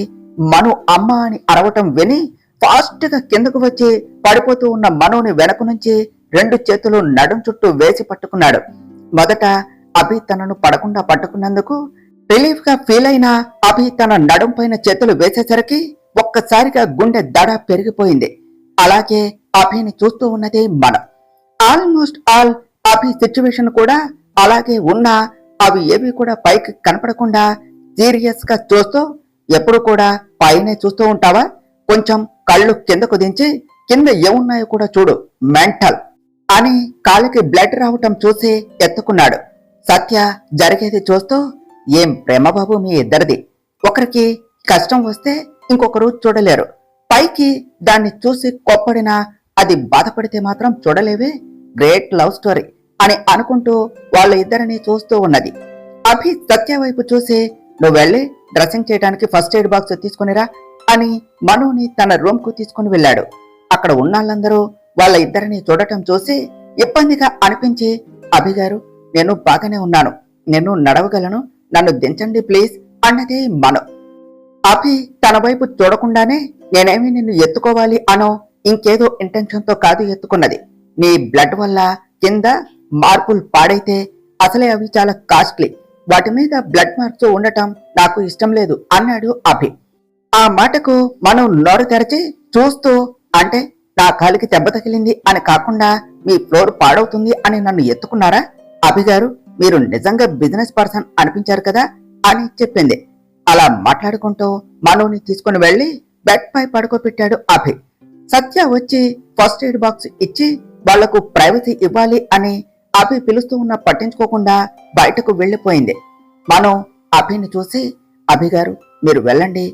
Speaker 1: మను అమ్మ అని అరవటం విని ఫాస్ట్ గా కిందకు వచ్చి పడిపోతూ ఉన్న మనుని వెనక నుంచి 2 చేతులు నడుం చుట్టూ వేసి పట్టుకున్నాడు. మొదట అభి తనను పడకుండా పట్టుకున్నందుకు రిలీఫ్ గా ఫీల్ అయిన అభి తన నడుం పైన చేతులు వేసేసరికి ఒక్కసారిగా గుండె దడ పెరిగిపోయింది. అలాగే అభిని చూస్తూ ఉన్నదే మనం. ఆల్మోస్ట్ ఆల్ అభి సిచ్యువేషన్ కూడా అలాగే ఉన్నా అవి ఏవి కూడా పైకి కనపడకుండా సీరియస్ గా చూస్తూ ఎప్పుడు కూడా పైనే చూస్తూ ఉంటావా? కొంచెం కళ్ళు కిందకు దించి కింద ఏమున్నాయో కూడా చూడు మెంటల్ అని కాలికి బ్లడ్ రావటం చూసి ఎత్తుకున్నాడు. సత్య జరిగేది చూస్తూ ఏం ప్రేమ బాబు మీ ఇద్దరిది, ఒకరికి కష్టం వస్తే ఇంకొకరు చూడలేరు, పైకి దాన్ని చూసి కొప్పడినా అది బాధపడితే మాత్రం చూడలేవే, గ్రేట్ లవ్ స్టోరీ అని అనుకుంటూ వాళ్ళ ఇద్దరిని చూస్తూ ఉన్నది. అభి సత్య వైపు చూసి నువ్వు వెళ్ళి డ్రెస్సింగ్ చేయడానికి ఫస్ట్ ఎయిడ్ బాక్స్ తీసుకునిరా అని మనుని తన రూమ్ కు తీసుకుని వెళ్ళాడు. అక్కడ ఉన్నాళ్ళందరూ వాళ్ళ ఇద్దరిని చూడటం చూసి ఇబ్బందిగా అనిపించి అభిగారు నేను బాగానే ఉన్నాను, నేను నడవగలను, నన్ను దించండి ప్లీజ్ అన్నదే మను. అభి తన వైపు చూడకుండానే నేనేమి నిన్ను ఎత్తుకోవాలి అనో ఇంకేదో ఇంటెన్షన్ తో కాదు ఎత్తుకున్నది. నీ బ్లడ్ వల్ల కింద మార్పులు పాడైతే అసలే అవి చాలా కాస్ట్లీ, వాటి మీద బ్లడ్ మార్క్స్ ఉండటం నాకు ఇష్టం లేదు అన్నాడు అభి. ఆ మాటకు మనం నోరు తెరచి చూస్తూ అంటే నా కాలికి దెబ్బ తగిలింది అని కాకుండా మీ ఫ్లోర్ పాడవుతుంది అని నన్ను ఎత్తుకున్నారా? అభిగారు మీరు నిజంగా బిజినెస్ పర్సన్ అనిపించారు కదా అని చెప్పింది. అలా మాట్లాడుకుంటూ మనోని తీసుకుని వెళ్లి బెడ్ పై పడుకోబెట్టాడు అభి. సత్య వచ్చి ఫస్ట్ ఎయిడ్ బాక్స్ ఇచ్చి వాళ్లకు ప్రైవసీ ఇవ్వాలి అని అభి పిలుస్తూ ఉన్న పట్టించుకోకుండా బయటకు వెళ్లిపోయింది. మనం అభిని చూసి అభిగారు మీరు వెళ్ళండి,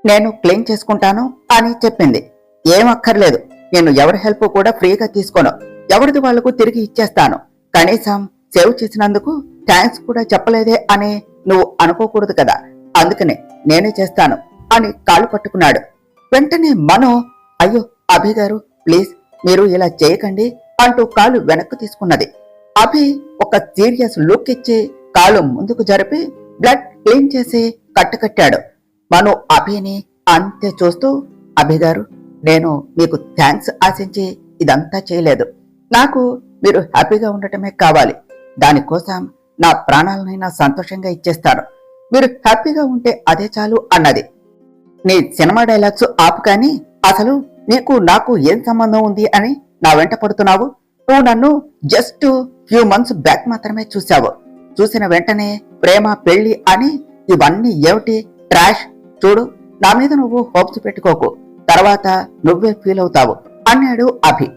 Speaker 1: నేను క్లీన్ చేసుకుంటాను అని చెప్పింది. ఏం అక్కర్లేదు, నేను ఎవరి హెల్ప్ కూడా ఫ్రీగా తీసుకోను, ఎవరిది వాళ్లకు తిరిగి ఇచ్చేస్తాను, కనీసం సేవ్ చేసినందుకు థ్యాంక్స్ కూడా చెప్పలేదే అని నువ్వు అనుకోకూడదు కదా, అందుకనే నేనే చేస్తాను అని కాలు పట్టుకున్నాడు. వెంటనే మనో అయ్యో అభిగారు ప్లీజ్ మీరు ఇలా చేయకండి అంటూ కాలు వెనక్కు తీసుకున్నది. అభి ఒక సీరియస్ లుక్ ఇచ్చి కాలు ముందుకు జరిపి బ్లడ్ క్లీన్ చేసి కట్టుకట్టాడు. మను అభిని అంతే చూస్తూ అభిగారు నేను మీకు థ్యాంక్స్ ఆశించి ఇదంతా చేయలేదు, నాకు మీరు హ్యాపీగా ఉండటమే కావాలి, దానికోసం నా ప్రాణాలనైనా సంతోషంగా ఇచ్చేస్తాను, మీరు హ్యాపీగా ఉంటే అదే చాలు అన్నది. నీ సినిమా డైలాగ్స్ ఆపు కానీ అసలు నీకు నాకు ఏం సంబంధం ఉంది అని నా వెంట పడుతున్నావు? నువ్వు నన్ను జస్ట్ ఫ్యూ మంత్స్ బ్యాక్ మాత్రమే చూశావు, చూసిన వెంటనే ప్రేమ పెళ్లి అని ఇవన్నీ ఏమిటి ట్రాష్, చూడు నా మీద నువ్వు హోప్స్ పెట్టుకోకు, తర్వాత నువ్వే ఫీల్ అవుతావు అన్నాడు అభి.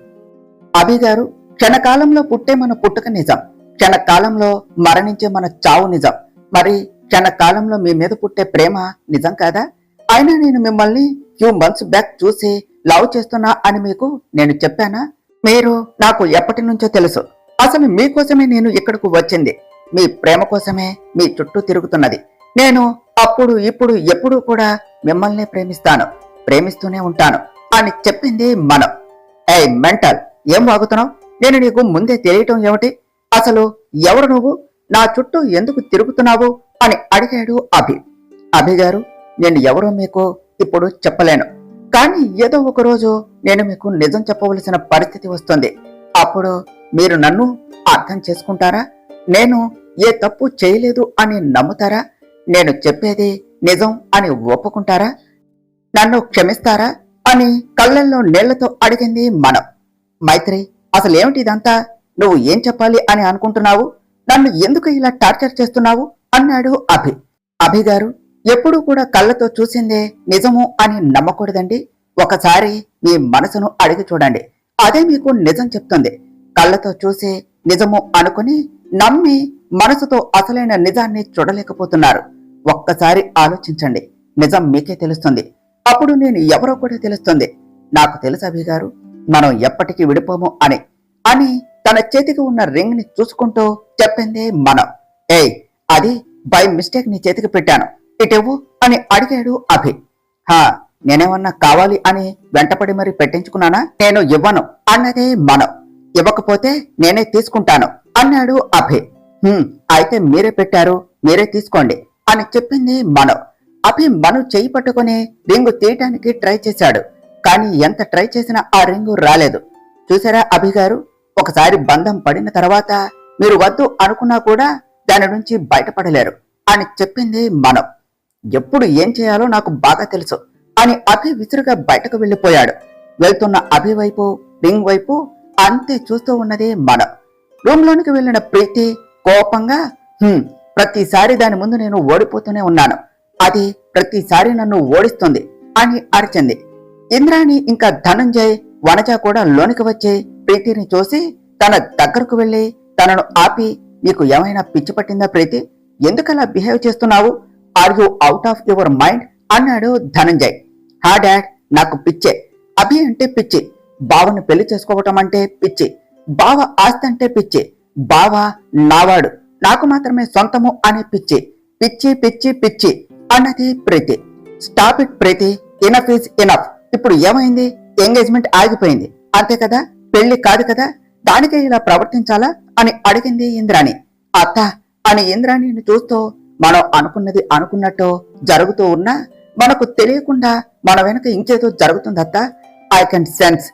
Speaker 1: అభి గారు క్షణకాలంలో పుట్టే మన పుట్టుక నిజం, క్షణకాలంలో మరణించే మన చావు నిజం, మరి క్షణకాలంలో మీ మీద పుట్టే ప్రేమ నిజం కాదా? అయినా నేను మిమ్మల్ని ఫ్యూ మంత్స్ బ్యాక్ చూసి లవ్ చేస్తున్నా అని మీకు నేను చెప్పానా? మీరు నాకు ఎప్పటి నుంచో తెలుసు, అసలు మీకోసమే నేను ఇక్కడకు వచ్చింది, మీ ప్రేమ కోసమే మీ చుట్టూ తిరుగుతున్నది. నేను అప్పుడు ఇప్పుడు ఎప్పుడూ కూడా మిమ్మల్నే ప్రేమిస్తాను, ప్రేమిస్తూనే ఉంటాను అని చెప్పింది మనం. ఏయ్ మెంటల్, ఏం వాగుతున్నావు? నేను నీకు ముందే తెలియటం ఏమిటి? అసలు ఎవరు నువ్వు, నా చుట్టూ ఎందుకు తిరుగుతున్నావు అని అడిగాడు అభి. అభి గారు నేను ఎవరో మీకు ఇప్పుడు చెప్పలేను, కానీ ఏదో ఒక రోజు నేను మీకు నిజం చెప్పవలసిన పరిస్థితి వస్తుంది, అప్పుడు మీరు నన్ను అర్థం చేసుకుంటారా? నేను ఏ తప్పు చేయలేదు అని నమ్ముతారా? నేను చెప్పేది నిజం అని ఒప్పుకుంటారా? నన్ను క్షమిస్తారా అని కళ్ళల్లో నీళ్లతో అడిగింది మనం. మైత్రి అసలు ఏమిటి ఇదంతా, నువ్వు ఏం చెప్పాలి అని అనుకుంటున్నావు, నన్ను ఎందుకు ఇలా టార్చర్ చేస్తున్నావు అన్నాడు అభి. అభి గారు ఎప్పుడూ కూడా కళ్ళతో చూసిందే నిజము అని నమ్మకూడదండి, ఒకసారి మీ మనసును అడిగి చూడండి, అదే మీకు నిజం చెప్తుంది. కళ్ళతో చూసి నిజము అనుకుని నమ్మి మనసుతో అసలైన నిజాన్ని చూడలేకపోతున్నారు. ఒక్కసారి ఆలోచించండి, నిజం మీకే తెలుస్తుంది. అప్పుడు నేను ఎవరో కూడా తెలుస్తుంది. నాకు తెలుసు అభి గారు, మనం ఎప్పటికీ విడిపోము అని తన చేతికి ఉన్న రింగ్ ని చూసుకుంటూ చెప్పింది మనం. ఏయ్, అది బై మిస్టేక్ నీ చేతికి పెట్టాను, ఇటెవ్వు అని అడిగాడు అభి. హా, నేనేమన్నా కావాలి అని వెంటపడి మరి పెట్టించుకున్నానా? నేను ఇవ్వను అన్నదే మనం. ఇవ్వకపోతే నేనే తీసుకుంటాను అన్నాడు అభి. అయితే మీరే పెట్టారు, మీరే తీసుకోండి అని చెప్పింది మనం. అభి మను చెయ్యి పట్టుకుని రింగు తీయటానికి ట్రై చేశాడు. కానీ ఎంత ట్రై చేసినా ఆ రింగు రాలేదు. చూసారా అభి గారు, ఒకసారి బంధం పడిన తర్వాత మీరు వద్దు అనుకున్నా కూడా దాని నుంచి బయటపడలేరు అని చెప్పింది మనం. ఎప్పుడు ఏం చేయాలో నాకు బాగా తెలుసు అని అభి విసురుగా బయటకు వెళ్లిపోయాడు. వెళ్తున్న అభి వైపు, రింగ్ వైపు అంతే చూస్తూ ఉన్నది మనం. రూమ్ లోనికి వెళ్లిన ప్రీతి కోపంగా, ప్రతిసారి దాని ముందు నేను ఓడిపోతూనే ఉన్నాను, అది ప్రతిసారి నన్ను ఓడిస్తుంది అని అరిచింది. ఇంద్రాణి ఇంకా ధనంజయ్, వనజ కూడా లోనికి వచ్చి ప్రీతిని చూసి తన దగ్గరకు వెళ్లి తనను ఆపి, నీకు ఏమైనా పిచ్చి పట్టిందా ప్రీతి? ఎందుకలా బిహేవ్ చేస్తున్నావు? Are you out of your mind అన్నాడు ధనంజయ్. హా డాడ్, నాకు పిచ్చే. అభి అంటే పిచ్చి, బావను పెళ్లి చేసుకోవటం అంటే పిచ్చి, బావ ఆస్తి అంటే పిచ్చి, బావ నావాడు, నాకు మాత్రమే సొంతము అనే పిచ్చి, పిచ్చి పిచ్చి పిచ్చి అన్నది Preethi. Stop it Preethi, enough is enough. ఇప్పుడు ఏమైంది? ఎంగేజ్మెంట్ ఆగిపోయింది అంతే కదా, పెళ్లి కాదు కదా, దానికే ఇలా ప్రవర్తించాలా అని అడిగింది ఇంద్రాణి. అత్త అని ఇంద్రాణిని చూస్తూ, మనం అనుకున్నది అనుకున్నట్టు జరుగుతూ ఉన్నా మనకు తెలియకుండా మన వెనక ఇంకేదో జరుగుతుందత్త, ఐ కెన్ సెన్స్.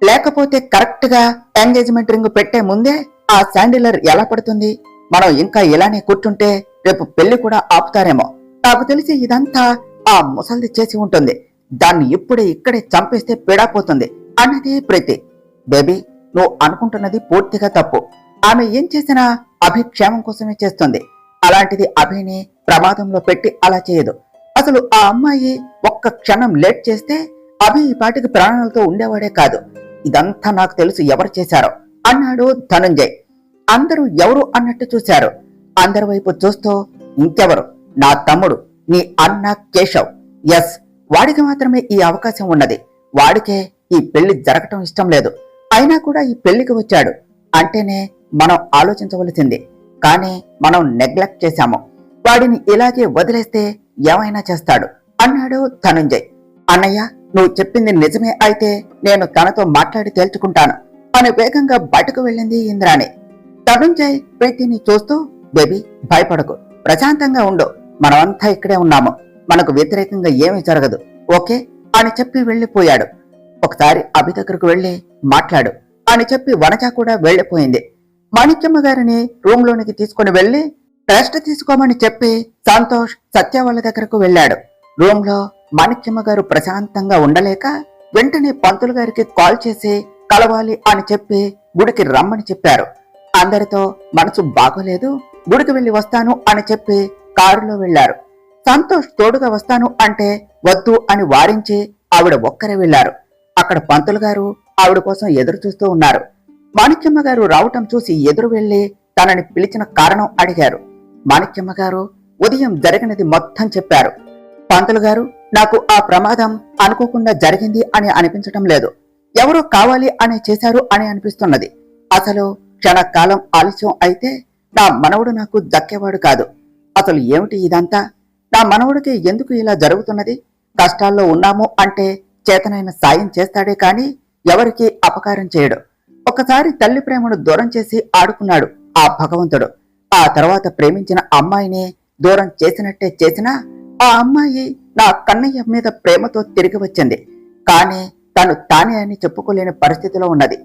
Speaker 1: లేకపోతే కరెక్ట్ గా ఎంగేజ్మెంట్ రింగ్ పెట్టే ముందే ఆ శాండిలర్ ఎలా పడుతుంది? మనం ఇంకా ఇలానే కూర్చుంటే రేపు పెళ్లి కూడా ఆపుతారేమో. నాకు తెలిసి ఇదంతా ఆ ముసల్ది చేసి ఉంటుంది. దాన్ని ఇప్పుడే ఇక్కడే చంపేస్తే పీడాపోతుంది అన్నది ప్రీతి. బేబీ, నువ్వు అనుకుంటున్నది పూర్తిగా తప్పు. ఆమె ఏం చేసినా అభిక్షేమం కోసమే చేస్తుంది. అలాంటిది అభిని ప్రమాదంలో పెట్టి అలా చేయదు. అసలు ఆ అమ్మాయి ఒక్క క్షణం లేట్ చేస్తే అభి ఈ పాటికి ప్రాణాలతో ఉండేవాడే కాదు. ఇదంతా నాకు తెలుసు ఎవరు చేశారో అన్నాడు ధనంజయ్. అందరూ ఎవరు అన్నట్టు చూశారు. అందరి వైపు చూస్తూ, ఇంకెవరు? నా తమ్ముడు, నీ అన్న కేశవ్. ఎస్, వాడికి మాత్రమే ఈ అవకాశం ఉన్నది. వాడికే ఈ పెళ్లి జరగటం ఇష్టం లేదు. అయినా కూడా ఈ పెళ్లికి వచ్చాడు అంటేనే మనం ఆలోచించవలసింది. కానీ మనం నెగ్లెక్ట్ చేశాము. వాడిని ఇలాగే వదిలేస్తే ఏమైనా చేస్తాడు అన్నాడు ధనంజయ్. అన్నయ్య, నువ్వు చెప్పింది నిజమే అయితే నేను తనతో మాట్లాడి తేల్చుకుంటాను అని వేగంగా బయటకు వెళ్ళింది ఇంద్రాణి. ధనంజయ్ ప్రీతిని చూస్తూ, బేబీ భయపడకు, ప్రశాంతంగా ఉండు, మనమంతా ఇక్కడే ఉన్నాము, మనకు వ్యతిరేకంగా ఏమీ జరగదు, ఓకే అని చెప్పి వెళ్లిపోయాడు. ఒకసారి అభి దగ్గరకు వెళ్లి మాట్లాడు అని చెప్పి వనజ కూడా వెళ్లిపోయింది. మాణిక్యమ్మ గారిని రూమ్ లోనికి తీసుకుని వెళ్లి రెస్ట్ తీసుకోమని చెప్పి సంతోష్ సత్య వాళ్ళ దగ్గరకు వెళ్లాడు. రూమ్ లో మాణిక్యమ్మ గారు ప్రశాంతంగా ఉండలేక వెంటనే పంతులు గారికి కాల్ చేసి కలవాలి అని చెప్పి గుడికి రమ్మని చెప్పారు. అందరితో మనసు బాగోలేదు, గుడికి వెళ్లి వస్తాను అని చెప్పి కారులో వెళ్లారు. సంతోష్ తోడుగా వస్తాను అంటే వద్దు అని వారించి ఆవిడ ఒక్కరే వెళ్లారు. అక్కడ పంతులు గారు ఆవిడ కోసం ఎదురు చూస్తూ ఉన్నారు. మాణిక్యమ్మ గారు రావటం చూసి ఎదురు వెళ్లి తనని పిలిచిన కారణం అడిగారు. మాణిక్యమ్మ గారు ఉదయం జరిగినది మొత్తం చెప్పారు. పంతులు గారు, నాకు ఆ ప్రమాదం అనుకోకుండా జరిగింది అని అనిపించటం లేదు, ఎవరో కావాలి అని చేశారు అని అనిపిస్తున్నది. అసలు క్షణకాలం ఆలస్యం అయితే నా మనవడు నాకు దక్కేవాడు కాదు. అసలు ఏమిటి ఇదంతా? నా మనవడికి ఎందుకు ఇలా జరుగుతున్నది? కష్టాల్లో ఉన్నాము అంటే చేతనైన సాయం చేస్తాడే కాని ఎవరికీ అపకారం చేయడు. ఒకసారి తల్లి ప్రేమను దూరం చేసి ఆడుకున్నాడు ఆ భగవంతుడు. ఆ తర్వాత ప్రేమించిన అమ్మాయిని దూరం చేసినట్టే చేసినా ఆ అమ్మాయి నా కన్నయ్య మీద ప్రేమతో తిరిగి వచ్చింది. కానీ తను తానే అని చెప్పుకోలేని పరిస్థితిలో ఉన్నది.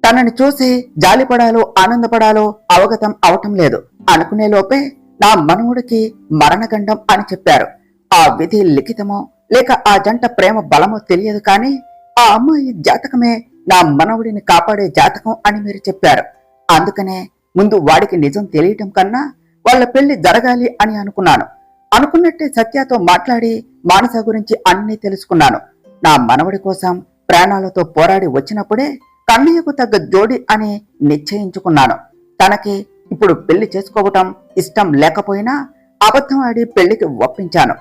Speaker 1: తనని చూసి జాలిపడాలో ఆనందపడాలో అవగతం అవటం లేదు. అనుకునే లోపే నా మనవుడికి మరణగండం అని చెప్పారు. ఆ విధి లిఖితమో లేక ఆ జంట ప్రేమ బలమో తెలియదు, కానీ ఆ అమ్మాయి జాతకమే నా మనవుడిని కాపాడే జాతకం అని మీరు చెప్పారు. అందుకనే ముందు వాడికి నిజం తెలియటం కన్నా వాళ్ళ పెళ్లి జరగాలి అని అనుకున్నాను. అనుకున్నట్టే సత్యతో మాట్లాడి మానస గురించి అన్నీ తెలుసుకున్నాను. నా మనవడి కోసం ప్రాణాలతో పోరాడి వచ్చినప్పుడే కన్నయ్యకు తగ్గ జోడి అని నిశ్చయించుకున్నాను. తనకి ఇప్పుడు పెళ్లి చేసుకోవటం ఇష్టం లేకపోయినా అబద్ధం ఆడి పెళ్లికి ఒప్పించాను.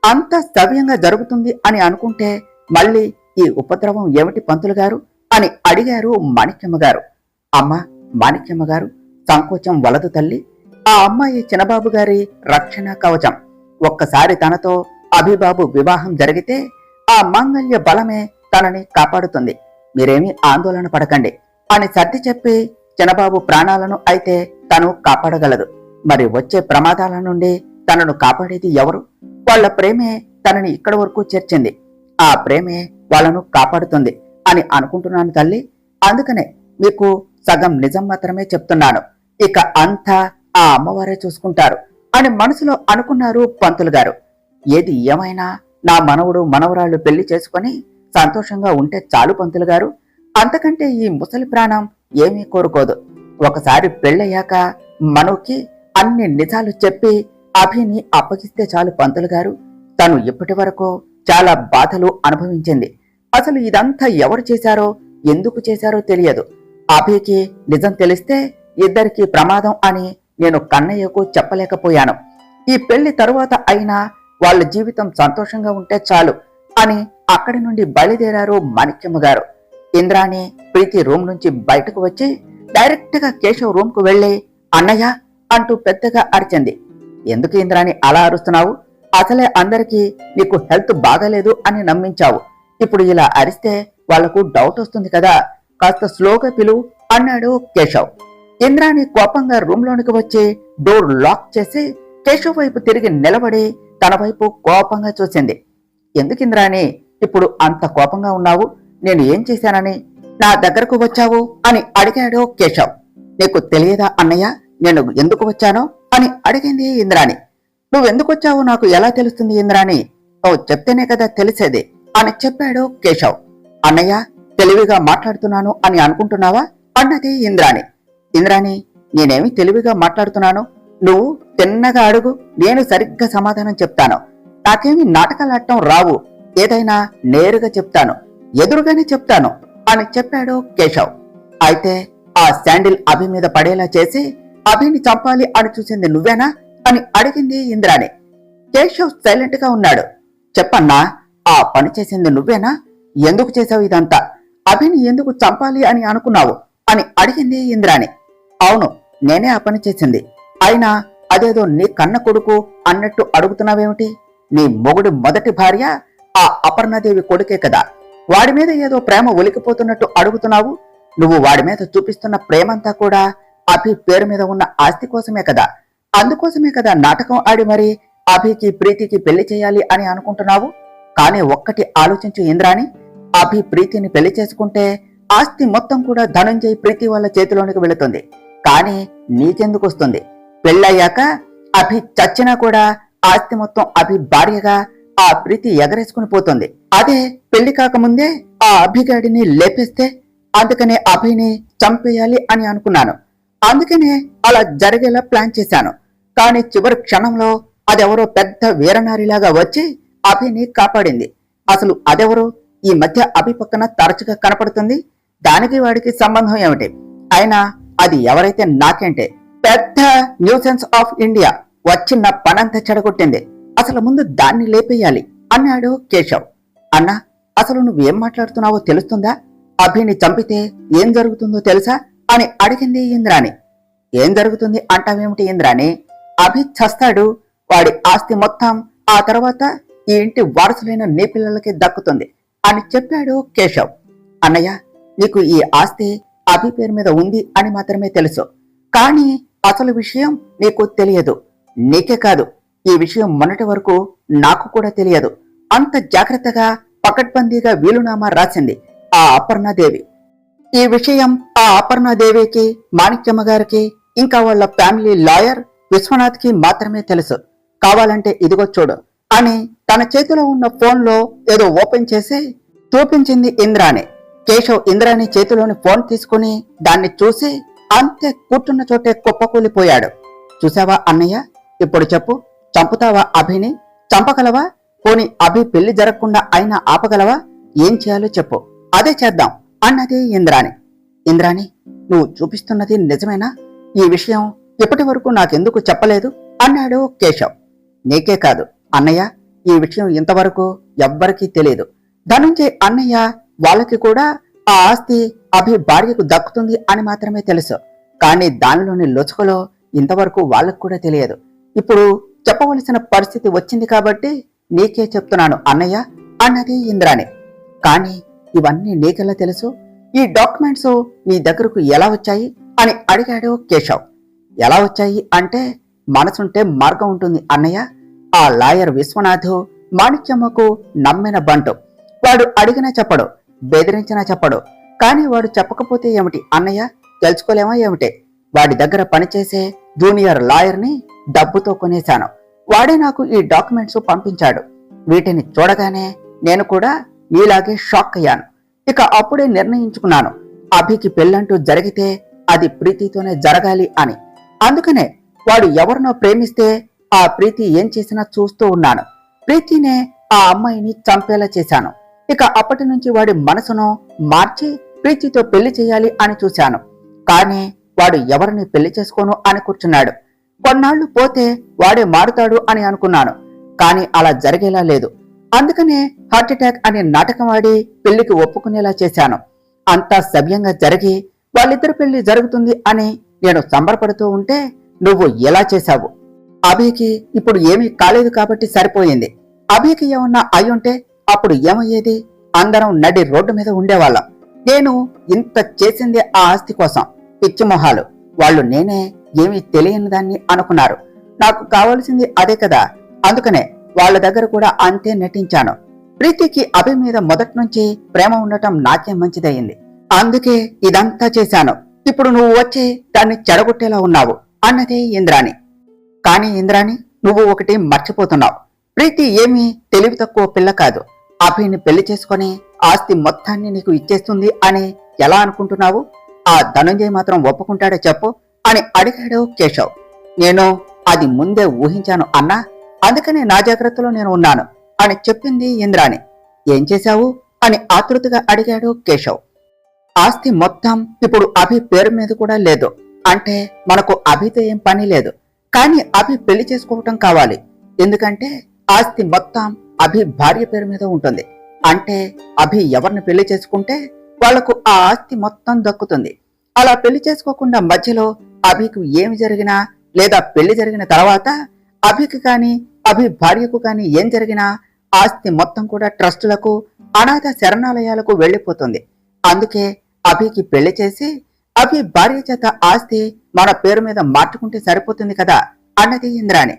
Speaker 1: అంత సవ్యంగా జరుగుతుంది అని అనుకుంటే మళ్ళీ ఈ ఉపద్రవం ఏమిటి పంతులు గారు అని అడిగారు మాణిక్యమ్మ గారు. అమ్మ మాణిక్యమ్మ గారు, సంకోచం వలదు తల్లి. ఆ అమ్మాయి చిన్నబాబు గారి రక్షణ కవచం. ఒక్కసారి తనతో అభిబాబు వివాహం జరిగితే ఆ మాంగళ్య బలమే తనని కాపాడుతుంది. మీరేమీ ఆందోళన పడకండి అని సర్ది చెప్పి చిన్నబాబు ప్రాణాలను అయితే తను కాపాడగలదు. మరి వచ్చే ప్రమాదాల నుండి తనను కాపాడేది ఎవరు? వాళ్ల ప్రేమే తనని ఇక్కడి వరకు చేర్చింది. ఆ ప్రేమే వాళ్లను కాపాడుతుంది అని అనుకుంటున్నాను తల్లి. అందుకనే మీకు సగం నిజం మాత్రమే చెప్తున్నాను. ఇక అంతా ఆ అమ్మవారే చూసుకుంటారు అని మనసులో అనుకున్నారు పంతులు గారు. ఏది ఏమైనా నా మనవడు మనవరాళ్లు పెళ్లి చేసుకుని సంతోషంగా ఉంటే చాలు పంతులు గారు. అంతకంటే ఈ ముసలి ప్రాణం ఏమీ కోరుకోదు. ఒకసారి పెళ్ళయ్యాక మనోకి అన్ని నిజాలు చెప్పి అభిని అప్పగిస్తే చాలు పంతులు గారు. తను ఇప్పటి వరకు చాలా బాధలు అనుభవించింది. అసలు ఇదంతా ఎవరు చేశారో ఎందుకు చేశారో తెలియదు. అభికి నిజం తెలిస్తే ఇద్దరికి ప్రమాదం అని నేను కన్నయ్యకు చెప్పలేకపోయాను. ఈ పెళ్లి తరువాత అయినా వాళ్ళ జీవితం సంతోషంగా ఉంటే చాలు అని అక్కడి నుండి బయలుదేరారు మాణిక్యమ్మ గారు. ఇంద్రాణి ప్రీతి రూమ్ నుంచి బయటకు వచ్చి డైరెక్ట్ గా కేశవ్ రూమ్ కు వెళ్లి అన్నయ్య అంటూ పెద్దగా అరిచింది. ఎందుకు ఇంద్రాణి అలా అరుస్తున్నావు? అసలే అందరికీ నీకు హెల్త్ బాగాలేదు అని నమ్మించావు. ఇప్పుడు ఇలా అరిస్తే వాళ్లకు డౌట్ వస్తుంది కదా, కాస్త స్లోగా పిలువు అన్నాడు కేశవ్. ఇంద్రాణి కోపంగా రూమ్ లోనికి వచ్చి డోర్ లాక్ చేసి కేశవ్ వైపు తిరిగి నిలబడి తన వైపు కోపంగా చూసింది. ఎందుకు ఇంద్రాణి ఇప్పుడు అంత కోపంగా ఉన్నావు? నేను ఏం చేశానని నా దగ్గరకు వచ్చావు అని అడిగాడు కేశవ్. నీకు తెలియదా అన్నయ్య నేను ఎందుకు వచ్చానో అని అడిగింది ఇంద్రాణి. నువ్వెందుకు వచ్చావో నాకు ఎలా తెలుస్తుంది ఇంద్రాణి? ఓ చెప్తేనే కదా తెలిసేది అని చెప్పాడు కేశవ్. అన్నయ్య తెలివిగా మాట్లాడుతున్నాను అని అనుకుంటున్నావా అన్నది ఇంద్రాణి. ఇంద్రాణి నేనేమి తెలివిగా మాట్లాడుతున్నాను? నువ్వు తిన్నగా అడుగు, నేను సరిగ్గా సమాధానం చెప్తాను. నాకేమి నాటకాలాడటం రావు. ఏదైనా నేరుగా చెప్తాను, ఎదురుగానే చెప్తాను అని చెప్పాడు కేశవ్. అయితే ఆ శాండిల్ అభి మీద పడేలా చేసి అభిని చంపాలి అని చూసింది నువ్వేనా అని అడిగింది ఇంద్రాణి. కేశవ్ సైలెంట్ గా ఉన్నాడు. చెప్పన్నా, ఆ పని చేసింది నువ్వేనా? ఎందుకు చేసావు ఇదంతా? అభిని ఎందుకు చంపాలి అని అనుకున్నావు అని అడిగింది ఇంద్రాణి. అవును, నేనే ఆ పని చేసింది. అయినా అదేదో నీ కన్న కొడుకు అన్నట్టు అడుగుతున్నావేమిటి? నీ మొగుడు మొదటి భార్య ఆ అపర్ణాదేవి కొడుకే కదా. వాడి మీద ఏదో ప్రేమ ఒలికిపోతున్నట్టు అడుగుతున్నావు. నువ్వు వాడి మీద చూపిస్తున్న ప్రేమంతా కూడా అభి పేరు మీద ఉన్న ఆస్తి కోసమే కదా. అందుకోసమే కదా నాటకం ఆడి మరి అభికి ప్రీతికి పెళ్లి చేయాలి అని అనుకుంటున్నావు. కానీ ఒక్కటి ఆలోచించు ఇంద్రాణి, అభి ప్రీతిని పెళ్లి చేసుకుంటే ఆస్తి మొత్తం కూడా ధనంజయ్ ప్రీతి వాళ్ళ చేతిలోనికి వెళుతుంది. కానీ నీకెందుకు వస్తుంది? పెళ్ళయ్యాక అభి చచ్చినా కూడా ఆస్తి మొత్తం అభి భార్యగా ఆ ప్రీతి ఎగరేసుకుని పోతుంది. అదే పెళ్లి కాకముందే ఆ అభిగాడిని లేపేస్తే, అందుకనే అభిని చంపేయాలి అని అనుకున్నాను. అందుకనే అలా జరిగేలా ప్లాన్ చేశాను. కానీ చివరి క్షణంలో అదెవరో పెద్ద వీరనారిలాగా వచ్చి అభిని కాపాడింది. అసలు అదెవరో ఈ మధ్య అభి పక్కన తరచుగా కనపడుతుంది. దానికి వాడికి సంబంధం ఏమిటి? అయినా అది ఎవరైతే నాకేంటే, పెద్ద న్యూసెన్స్ ఆఫ్ ఇండియా వచ్చి నా పనంతా చెడగొట్టింది. అసలు ముందు దాన్ని లేపేయాలి అన్నాడు కేశవ్. అన్నా, అసలు నువ్వేం మాట్లాడుతున్నావో తెలుస్తుందా? అభిని చంపితే ఏం జరుగుతుందో తెలుసా అని అడిగింది ఇంద్రాణి. ఏం జరుగుతుంది అంటావేమిటి ఇంద్రాణి? అభి చస్తాడు. వాడి ఆస్తి మొత్తం ఆ తర్వాత ఈ ఇంటి వారసులైన నీ పిల్లలకి దక్కుతుంది అని చెప్పాడు కేశవ్. అన్నయ్య, నీకు ఈ ఆస్తి అభి పేరు మీద ఉంది అని మాత్రమే తెలుసు. కానీ అసలు విషయం నీకు తెలియదు. నీకే కాదు, ఈ విషయం మొన్నటి వరకు నాకు కూడా తెలియదు. అంత జాగ్రత్తగా పకడ్బందీగా వీలునామా రాసింది ఆ అపర్ణాదేవి. ఈ విషయం ఆ అపర్ణాదేవికి, మాణిక్యమ్మ గారికి, ఇంకా వాళ్ళ ఫ్యామిలీ లాయర్ విశ్వనాథ్ కి మాత్రమే తెలుసు. కావాలంటే ఇదిగో చూడు అని తన చేతిలో ఉన్న ఫోన్లో ఏదో ఓపెన్ చేసి చూపించింది ఇంద్రాణి. కేశవ్ ఇంద్రాణి చేతిలోని ఫోన్ తీసుకుని దాన్ని చూసి అంతే కూర్చున్న చోటే కుప్పకూలిపోయాడు. చూసావా అన్నయ్య, ఇప్పుడు చెప్పు, చంపుతావా అభిని? చంపగలవా? పోని అభి పెళ్లి జరగకుండా అయినా ఆపగలవా? ఏం చేయాలో చెప్పు, అదే చేద్దాం అన్నది ఇంద్రాణి. ఇంద్రాణి, నువ్వు చూపిస్తున్నది నిజమేనా? ఈ విషయం ఇప్పటి వరకు నాకెందుకు చెప్పలేదు అన్నాడు కేశవ్. నీకే కాదు అన్నయ్య, ఈ విషయం ఇంతవరకు ఎవ్వరికీ తెలియదు. ధనుంజయ్ అన్నయ్య వాళ్ళకి కూడా ఆ ఆస్తి అభి భార్యకు దక్కుతుంది అని మాత్రమే తెలుసు. కానీ దానిలోని లొచుకలో ఇంతవరకు వాళ్ళకు కూడా తెలియదు. ఇప్పుడు చెప్పవలసిన పరిస్థితి వచ్చింది కాబట్టి నీకే చెప్తున్నాను అన్నయ్య అన్నది ఇంద్రాణి. కానీ ఇవన్నీ నీకెలా తెలుసు? ఈ డాక్యుమెంట్స్ నీ దగ్గరకు ఎలా వచ్చాయి అని అడిగాడు కేశవ్. ఎలా వచ్చాయి అంటే, మనసుంటే మార్గం ఉంటుంది అన్నయ్య. ఆ లాయర్ విశ్వనాథ్ మాణిక్యమ్మకు నమ్మిన బంటు. వాడు అడిగినా చెప్పడు, బెదిరించినా చెప్పడు. కానీ వాడు చెప్పకపోతే ఏమిటి అన్నయ్య, తెలుసుకోలేమా ఏమిటి? వాడి దగ్గర పనిచేసే జూనియర్ లాయర్ని డబ్బుతో కొనేశాను. వాడే నాకు ఈ డాక్యుమెంట్స్ పంపించాడు. వీటిని చూడగానే నేను కూడా నీలాగే షాక్ అయ్యాను. ఇక అప్పుడే నిర్ణయించుకున్నాను, అభికి పెళ్ళంటూ జరిగితే అది ప్రీతితోనే జరగాలి అని. అందుకనే వాడు ఎవరినో ప్రేమిస్తే ఆ ప్రీతి ఏం చేసినా చూస్తూ ఉన్నాను. ప్రీతినే ఆ అమ్మాయిని చంపేలా చేశాను. ఇక అప్పటి నుంచి వాడి మనసును మార్చి ప్రీతితో పెళ్లి చేయాలి అని చూశాను. కానీ వాడు ఎవరిని పెళ్లి చేసుకోను అని కూర్చున్నాడు. కొన్నాళ్లు పోతే వాడే మారుతాడు అని అనుకున్నాను. కానీ అలా జరిగేలా లేదు. అందుకనే హార్ట్అటాక్ అనే నాటకం ఆడి పెళ్లికి ఒప్పుకునేలా చేశాను. అంతా సవ్యంగా జరిగి వాళ్ళిద్దరు పెళ్లి జరుగుతుంది అని నేను సంబరపడుతూ ఉంటే నువ్వు ఎలా చేశావు? అభికి ఇప్పుడు ఏమీ కాలేదు కాబట్టి సరిపోయింది. అభికి ఏమన్నా అయ్యుంటే అప్పుడు ఏమయ్యేది? అందరం నడి రోడ్డు మీద ఉండేవాళ్ళం. నేను ఇంత చేసింది ఆ ఆస్తి కోసం. పిచ్చి మొహాలు వాళ్ళు నేనే ఏమీ తెలియని దాన్ని అనుకున్నారు. నాకు కావలసింది అదే కదా. అందుకనే వాళ్ళ దగ్గర కూడా అంతే నటించాను. ప్రీతికి అభి మీద మొదటి నుంచి ప్రేమ ఉండటం నాకే మంచిదయ్యింది. అందుకే ఇదంతా చేశాను. ఇప్పుడు నువ్వు వచ్చి దాన్ని చెడగొట్టేలా ఉన్నావు అన్నదే ఇంద్రాణి. కానీ ఇంద్రాణి, నువ్వు ఒకటి మర్చిపోతున్నావు. ప్రీతి ఏమీ తెలివి తక్కువ పిల్ల కాదు. అభిని పెళ్లి చేసుకుని ఆస్తి మొత్తాన్ని నీకు ఇచ్చేస్తుంది అని ఎలా అనుకుంటున్నావు? ఆ ధనుంజయ్ మాత్రం ఒప్పుకుంటాడో చెప్పు అని అడిగాడు కేశవ్. నేను అది ముందే ఊహించాను అన్నా, అందుకనే నా జాగ్రత్తలో నేను ఉన్నాను అని చెప్పింది ఇంద్రాణి. ఏం చేశావు అని ఆతృతగా అడిగాడు కేశవ్. ఆస్తి మొత్తం ఇప్పుడు అభి పేరు మీద కూడా లేదు. అంటే మనకు అభితో ఏం పని లేదు. కానీ అభి పెళ్లి చేసుకోవటం కావాలి. ఎందుకంటే ఆస్తి మొత్తం అభి భార్య పేరు మీద ఉంటుంది. అంటే అభి ఎవరిని పెళ్లి చేసుకుంటే వాళ్లకు ఆ ఆస్తి మొత్తం దక్కుతుంది. అలా పెళ్లి చేసుకోకుండా మధ్యలో అభికి ఏమి జరిగినా లేదా పెళ్లి జరిగిన తర్వాత అభికి కాని అభి భార్యకు కాని ఏం జరిగినా ఆస్తి మొత్తం కూడా ట్రస్టులకు, అనాథ శరణాలయాలకు వెళ్లిపోతుంది. అందుకే అభికి పెళ్లి చేసి అభి భార్య చేత ఆస్తి మన పేరు మీద మార్చుకుంటే సరిపోతుంది కదా అన్నది ఇంద్రాణి.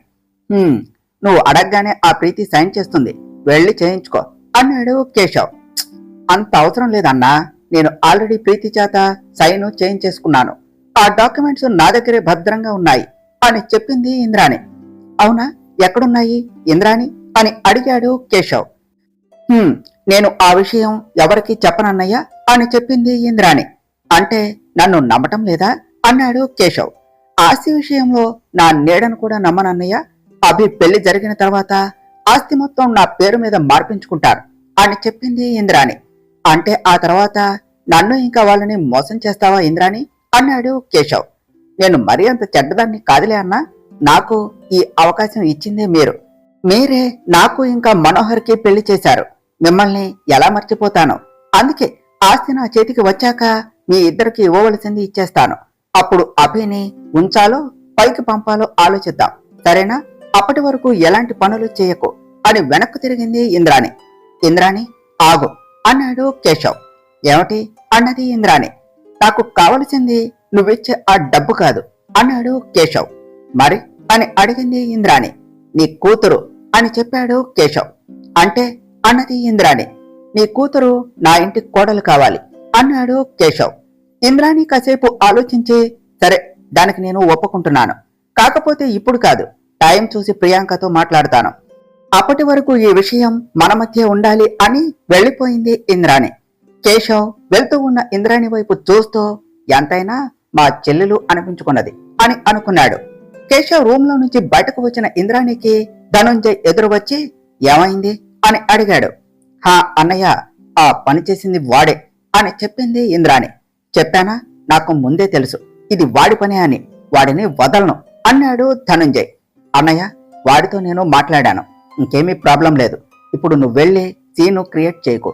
Speaker 1: నువ్వు అడగగానే ఆ ప్రీతి సైన్ చేస్తుంది, వెళ్లి చేయించుకో అన్నాడు కేశవ్. అంత అవసరం లేదన్నా, నేను ఆల్రెడీ ప్రీతి చేత సైన్ చేయించేసుకున్నాను. ఆ డాక్యుమెంట్స్ నా దగ్గరే భద్రంగా ఉన్నాయి అని చెప్పింది ఇంద్రాణి. అవునా, ఎక్కడున్నాయి ఇంద్రాణి అని అడిగాడు కేశవ్. నేను ఆ విషయం ఎవరికీ చెప్పనన్నయ్యా అని చెప్పింది ఇంద్రాణి. అంటే నన్ను నమ్మటం లేదా అన్నాడు కేశవ్. ఆస్తి విషయంలో నా నీడను కూడా నమ్మనన్నయ్య. అభి పెళ్లి జరిగిన తర్వాత ఆస్తి మొత్తం నా పేరు మీద మార్పించుకుంటారు అని చెప్పింది ఇంద్రాణి. అంటే ఆ తర్వాత నన్ను ఇంకా వాళ్ళని మోసం చేస్తావా ఇంద్రాణి అన్నాడు కేశవ్. నేను మరీ అంత చెడ్డదాన్ని కాదులే అన్నా, నాకు ఈ అవకాశం ఇచ్చిందే మీరే నాకు ఇంకా మనోహర్కి పెళ్లి చేశారు. మిమ్మల్ని ఎలా మర్చిపోతాను? అందుకే ఆస్తి నా చేతికి వచ్చాక మీ ఇద్దరికి ఇవ్వవలసింది ఇచ్చేస్తాను. అప్పుడు అభిని ఉంచాలో పైకి పంపాలో ఆలోచిద్దాం, సరేనా? అప్పటి వరకు ఎలాంటి పనులు చేయకు అని వెనక్కు తిరిగింది ఇంద్రాణి. ఇంద్రాణి ఆగు అన్నాడు కేశవ్. ఏమిటి అన్నది ఇంద్రాణి. నాకు కావలసింది నువ్విచ్చే ఆ డబ్బు కాదు అన్నాడు కేశవ్. మరి అని అడిగింది ఇంద్రాణి. నీ కూతురు అని చెప్పాడు కేశవ్. అంటే అన్నది ఇంద్రాణి. నీ కూతురు నా ఇంటి కోడలు కావాలి అన్నాడు కేశవ్. ఇంద్రాణి కాసేపు ఆలోచించి, సరే దానికి నేను ఒప్పుకుంటున్నాను. కాకపోతే ఇప్పుడు కాదు, టైం చూసి ప్రియాంకతో మాట్లాడతాను. అప్పటి వరకు ఈ విషయం మన మధ్య ఉండాలి అని వెళ్లిపోయింది ఇంద్రాణి. కేశవ్ వెళ్తూ ఉన్న ఇంద్రాణి వైపు చూస్తూ ఎంతైనా మా చెల్లెలు అనిపించుకున్నది అని అనుకున్నాడు. కేశవ్ రూమ్ లో నుంచి బయటకు వచ్చిన ఇంద్రాణికి ధనుంజయ్ ఎదురు వచ్చి ఏమైంది అని అడిగాడు. హా అన్నయ్య, ఆ పని చేసింది వాడే అని చెప్పింది ఇంద్రాణి. చెప్పానా? నాకు ముందే తెలుసు ఇది వాడి పనే అని. వాడిని వదలను అన్నాడు ధనుంజయ్. అన్నయ్య, వాడితో నేను మాట్లాడాను, ఇంకేమీ ప్రాబ్లం లేదు. ఇప్పుడు నువ్వు వెళ్ళి సీను క్రియేట్ చేయకు,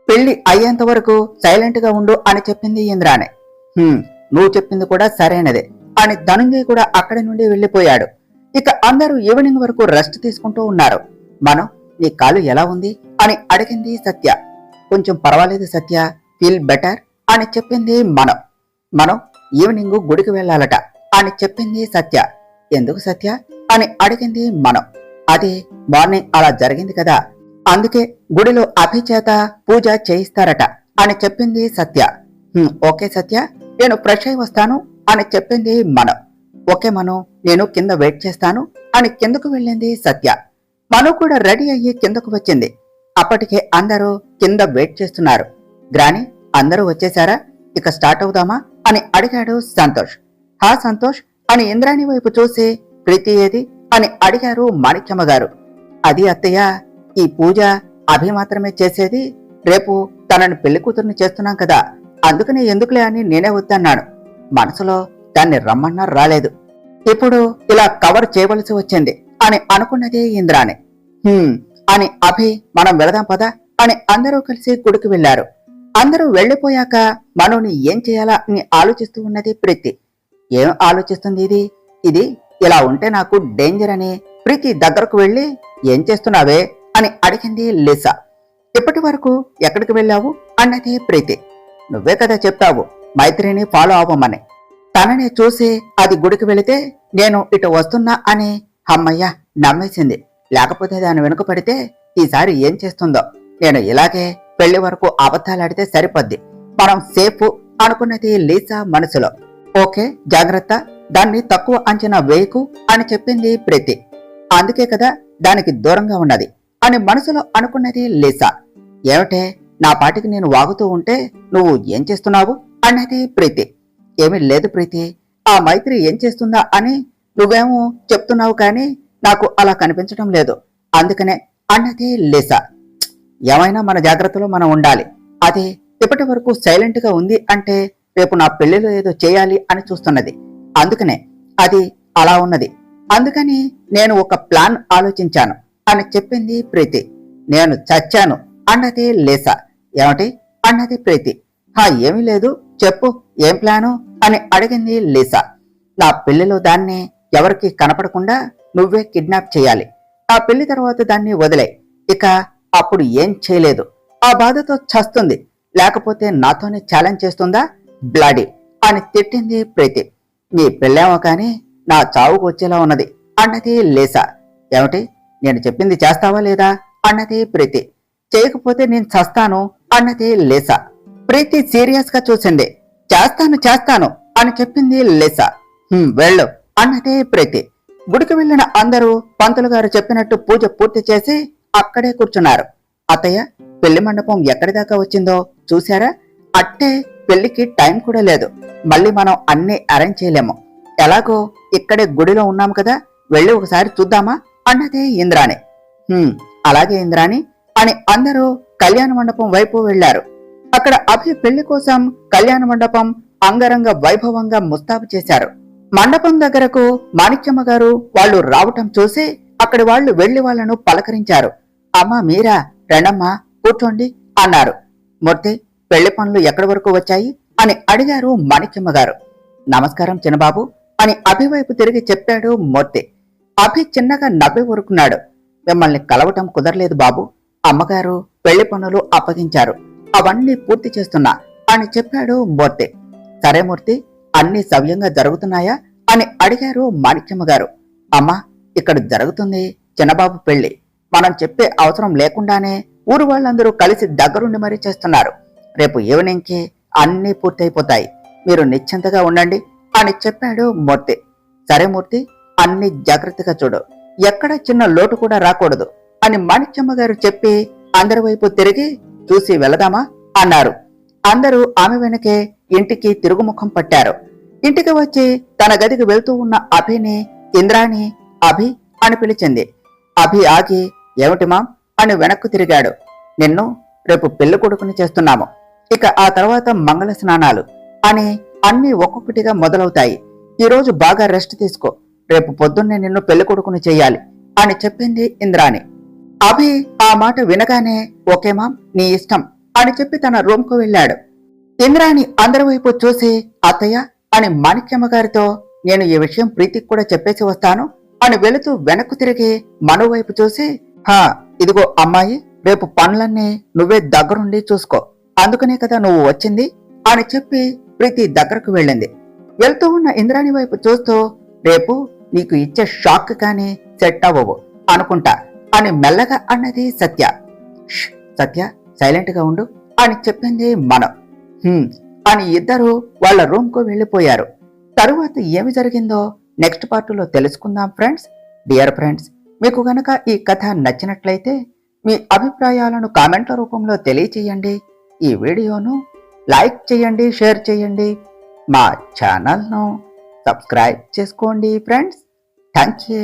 Speaker 1: పెళ్లి అయ్యేంత వరకు సైలెంట్ గా ఉండు అని చెప్పింది ఇంద్రాణి. నువ్వు చెప్పింది కూడా సరైనదే అని ధనుంజయ్ కూడా అక్కడి నుండి వెళ్లిపోయాడు. ఇక అందరూ ఈవినింగ్ వరకు రెస్ట్ తీసుకుంటూ ఉన్నారు. మనం, నీ కాలు ఎలా ఉంది అని అడిగింది సత్య. కొంచెం పర్వాలేదు సత్య, ఫీల్ బెటర్ అని చెప్పింది మనం ఈవినింగ్ గుడికి వెళ్ళాలట అని చెప్పింది సత్య. ఎందుకు సత్య అని అడిగింది అది మార్నింగ్ అలా జరిగింది కదా, అందుకే గుడిలో అభిచేత పూజ చేయిస్తారట అని చెప్పింది సత్య. ఓకే సత్య, నేను ఫ్రెష్ అయి వస్తాను అని చెప్పింది ఓకే నేను కింద వెయిట్ చేస్తాను అని కిందకు వెళ్ళింది సత్య. కూడా రెడీ అయ్యి కిందకు వచ్చింది. అప్పటికే అందరూ కింద వెయిట్ చేస్తున్నారు. గ్రాని, అందరూ వచ్చేశారా, ఇక స్టార్ట్ అవుదామా అని అడిగాడు సంతోష్. హా సంతోష్ అని ఇంద్రాణి వైపు చూసి, ప్రీతి ఏది అని అడిగారు మాణిక్యమ్మ గారు. అది అత్తయ్య, ఈ పూజ అభి మాత్రమే చేసేది, రేపు తనని పెళ్లి కూతుర్ని చేస్తున్నాం కదా, అందుకనే ఎందుకులే అని నేనే వద్దన్నాను. మనసులో దాన్ని రమ్మన్నా రాలేదు, ఇప్పుడు ఇలా కవర్ చేయవలసి వచ్చింది అని అనుకున్నది ఇంద్రాణి. అని అభి, మనం వెళదాం పదా అని అందరూ కలిసి గుడికి వెళ్లారు. అందరూ వెళ్లిపోయాక మనోని ఏం చేయాలా అని ఆలోచిస్తూ ఉన్నది ప్రీతి. ఏం ఆలోచిస్తుంది ఇది ఇలా ఉంటే నాకు డేంజర్ అని ప్రీతి దగ్గరకు వెళ్లి, ఏం చేస్తున్నావే అని అడిగింది లిసా. ఇప్పటి వరకు ఎక్కడికి వెళ్ళావు అన్నది ప్రీతి. నువ్వే కదా చెప్పావు మైత్రిని ఫాలో అవ్వమని. తననే చూసి అది గుడికి వెళితే నేను ఇటు వస్తున్నా అని అమ్మయ్య నమ్మేసింది. లేకపోతే దాని వెనుక పడితే ఈసారి ఏం చేస్తుందో. నేను ఇలాగే పెళ్లి వరకు అబద్ధాలాడితే సరిపోద్ది, మనం సేఫ్ అనుకున్నది లీసా మనసులో. ఓకే జాగ్రత్త, దాన్ని తక్కువ అంచనా వేయకు అని చెప్పింది ప్రీతి. అందుకే కదా దానికి దూరంగా ఉన్నది అని మనసులో అనుకున్నది లీసా. ఏమిటే, నా పాటికి నేను వాగుతూ ఉంటే నువ్వు ఏం చేస్తున్నావు అన్నది ప్రీతి. ఏమీ లేదు ప్రీతి, ఆ మైత్రి ఏం చేస్తుందా అని నువ్వేమో చెప్తున్నావు కానీ నాకు అలా కనిపించడం లేదు, అందుకనే అన్నది లీసా. ఏమైనా మన జాగ్రత్తలో మనం ఉండాలి. అది ఇప్పటి వరకు సైలెంట్ గా ఉంది అంటే రేపు నా పెళ్లిలో ఏదో చేయాలి అని చూస్తున్నది, అందుకనే అది అలా ఉన్నది. అందుకని నేను ఒక ప్లాన్ ఆలోచించాను అని చెప్పింది ప్రీతి. నేను చచ్చాను అన్నది లీసా. ఏమిటి అన్నది ప్రీతి. ఏమీ లేదు, చెప్పు ఏం ప్లాను అని అడిగింది లీసా. నా పెళ్లిలో దాన్ని ఎవరికి కనపడకుండా నువ్వే కిడ్నాప్ చేయాలి. ఆ పెళ్లి తర్వాత దాన్ని వదిలే, ఇక అప్పుడు ఏం చేయలేదు, ఆ బాధతో చస్తుంది, లేకపోతే నాతోనే ఛాలెంజ్ చేస్తుందా బ్లాడీ అని తిట్టింది ప్రీతి. నీ పెళ్ళేమో కాని నా చావుకు వచ్చేలా ఉన్నది అన్నది లీసా. ఏమిటి, నేను చెప్పింది చేస్తావా లేదా అన్నది ప్రీతి. చేయకపోతే నేను చస్తాను అన్నది లీసా. ప్రీతి సీరియస్ గా చూసింది. చేస్తాను అని చెప్పింది లీసా. వెళ్ళు అన్నది ప్రీతి. గుడికి వెళ్లిన అందరూ పంతులు గారు చెప్పినట్టు పూజ పూర్తి చేసి అక్కడే కూర్చున్నారు. అత్తయ్య, పెళ్లి మండపం ఎక్కడి దాకా వచ్చిందో చూశారా? అట్టే పెళ్లికి టైం కూడా లేదు, మళ్ళీ మనం అన్ని అరేంజ్ చేయలేము. ఎలాగో ఇక్కడే గుడిలో ఉన్నాం కదా, వెళ్ళి ఒకసారి చూద్దామా అన్నది ఇంద్రాణి. అలాగే ఇంద్రాణి అని అందరూ కళ్యాణ మండపం వైపు వెళ్లారు. అక్కడ అభి పెళ్లి కోసం కళ్యాణ మండపం అంగరంగ వైభవంగా ముస్తాబు చేశారు. మండపం దగ్గరకు మాణిక్యమ్మ గారు వాళ్ళు రావటం చూసి అక్కడి వాళ్ళు వెళ్లి వాళ్లను పలకరించారు. అమ్మా మీరా, రండమ్మా కూర్చోండి అన్నారు. మూర్తి, పెళ్లి పనులు ఎక్కడి వరకు వచ్చాయి అని అడిగారు మాణిక్యమ్మ గారు. నమస్కారం చిన్నబాబు అని అభి వైపు తిరిగి చెప్పాడు మూర్తి. అభి చిన్నగా నవ్వి ఊరుకున్నాడు. మిమ్మల్ని కలవటం కుదరలేదు బాబు, అమ్మగారు పెళ్లి పనులు అప్పగించారు, అవన్నీ పూర్తి చేస్తున్నా అని చెప్పాడు మూర్తి. సరే మూర్తి, అన్ని సవ్యంగా జరుగుతున్నాయా అని అడిగారు మాణిక్యమ్మ గారు. అమ్మా, ఇక్కడ జరుగుతుంది చిన్నబాబు పెళ్లి, మనం చెప్పే అవసరం లేకుండానే ఊరు వాళ్ళందరూ కలిసి దగ్గరుండి మరీ చేస్తున్నారు. రేపు ఈవినింగ్ కి అన్నీ పూర్తయిపోతాయి, మీరు నిశ్చింతగా ఉండండి అని చెప్పాడు మూర్తి. సరే మూర్తి, అన్ని జాగ్రత్తగా చూడు, ఎక్కడ చిన్న లోటు కూడా రాకూడదు అని మాణిక్యమ్మ గారు చెప్పి అందరి వైపు తిరిగి చూసి వెళదామా అన్నారు. అందరూ ఆమె వెనకే ఇంటికి తిరుగుముఖం పట్టారు. ఇంటికి వచ్చి తన గదికి వెళ్తూ ఉన్న అభిని ఇంద్రాణి అభి అని పిలిచింది. అభి ఆగి, ఏమిటి మాం అని వెనక్కు తిరిగాడు. నిన్ను రేపు పెళ్లి కొడుకుని చేస్తున్నాము, ఇక ఆ తర్వాత మంగళ స్నానాలు అని అన్ని ఒక్కొక్కటిగా మొదలవుతాయి. ఈరోజు బాగా రెస్ట్ తీసుకో, రేపు పొద్దున్నే నిన్ను పెళ్లి కొడుకుని చెయ్యాలి అని చెప్పింది ఇంద్రాణి. అభి ఆ మాట వినగానే ఓకే మామ్, నీ ఇష్టం అని చెప్పి తన రూమ్ కు వెళ్ళాడు. ఇంద్రాణి అందరి వైపు చూసి అత్తయ్య అని మాణిక్యమ్మ గారితో నేను ఈ విషయం ప్రీతికి కూడా చెప్పేసి వస్తాను అని వెళుతూ వెనక్కు తిరిగి మను వైపు చూసి హా ఇదిగో అమ్మాయి, రేపు పనులన్నీ నువ్వే దగ్గరుండి చూసుకో, అందుకనే కదా నువ్వు వచ్చింది అని చెప్పి ప్రీతి దగ్గరకు వెళ్ళింది. వెళ్తూ ఉన్న ఇంద్రాణి వైపు చూస్తూ రేపు నీకు ఇచ్చే షాక్ కానీ సెట్ అవ్వవు అనుకుంటా అని మెల్లగా అన్నది సత్య. సత్య సైలెంట్ గా ఉండు అని చెప్పింది మనం. అని ఇద్దరు వాళ్ళ రూమ్ కు వెళ్ళిపోయారు. తరువాత ఏమి జరిగిందో నెక్స్ట్ పార్టులో తెలుసుకుందాం ఫ్రెండ్స్. డియర్ ఫ్రెండ్స్, మీకు గనక ఈ కథ నచ్చినట్లయితే మీ అభిప్రాయాలను కామెంట్ల రూపంలో తెలియచేయండి. ఈ వీడియోను లైక్ చేయండి, షేర్ చేయండి, మా ఛానల్ను సబ్స్క్రైబ్ చేసుకోండి ఫ్రెండ్స్. Thank you.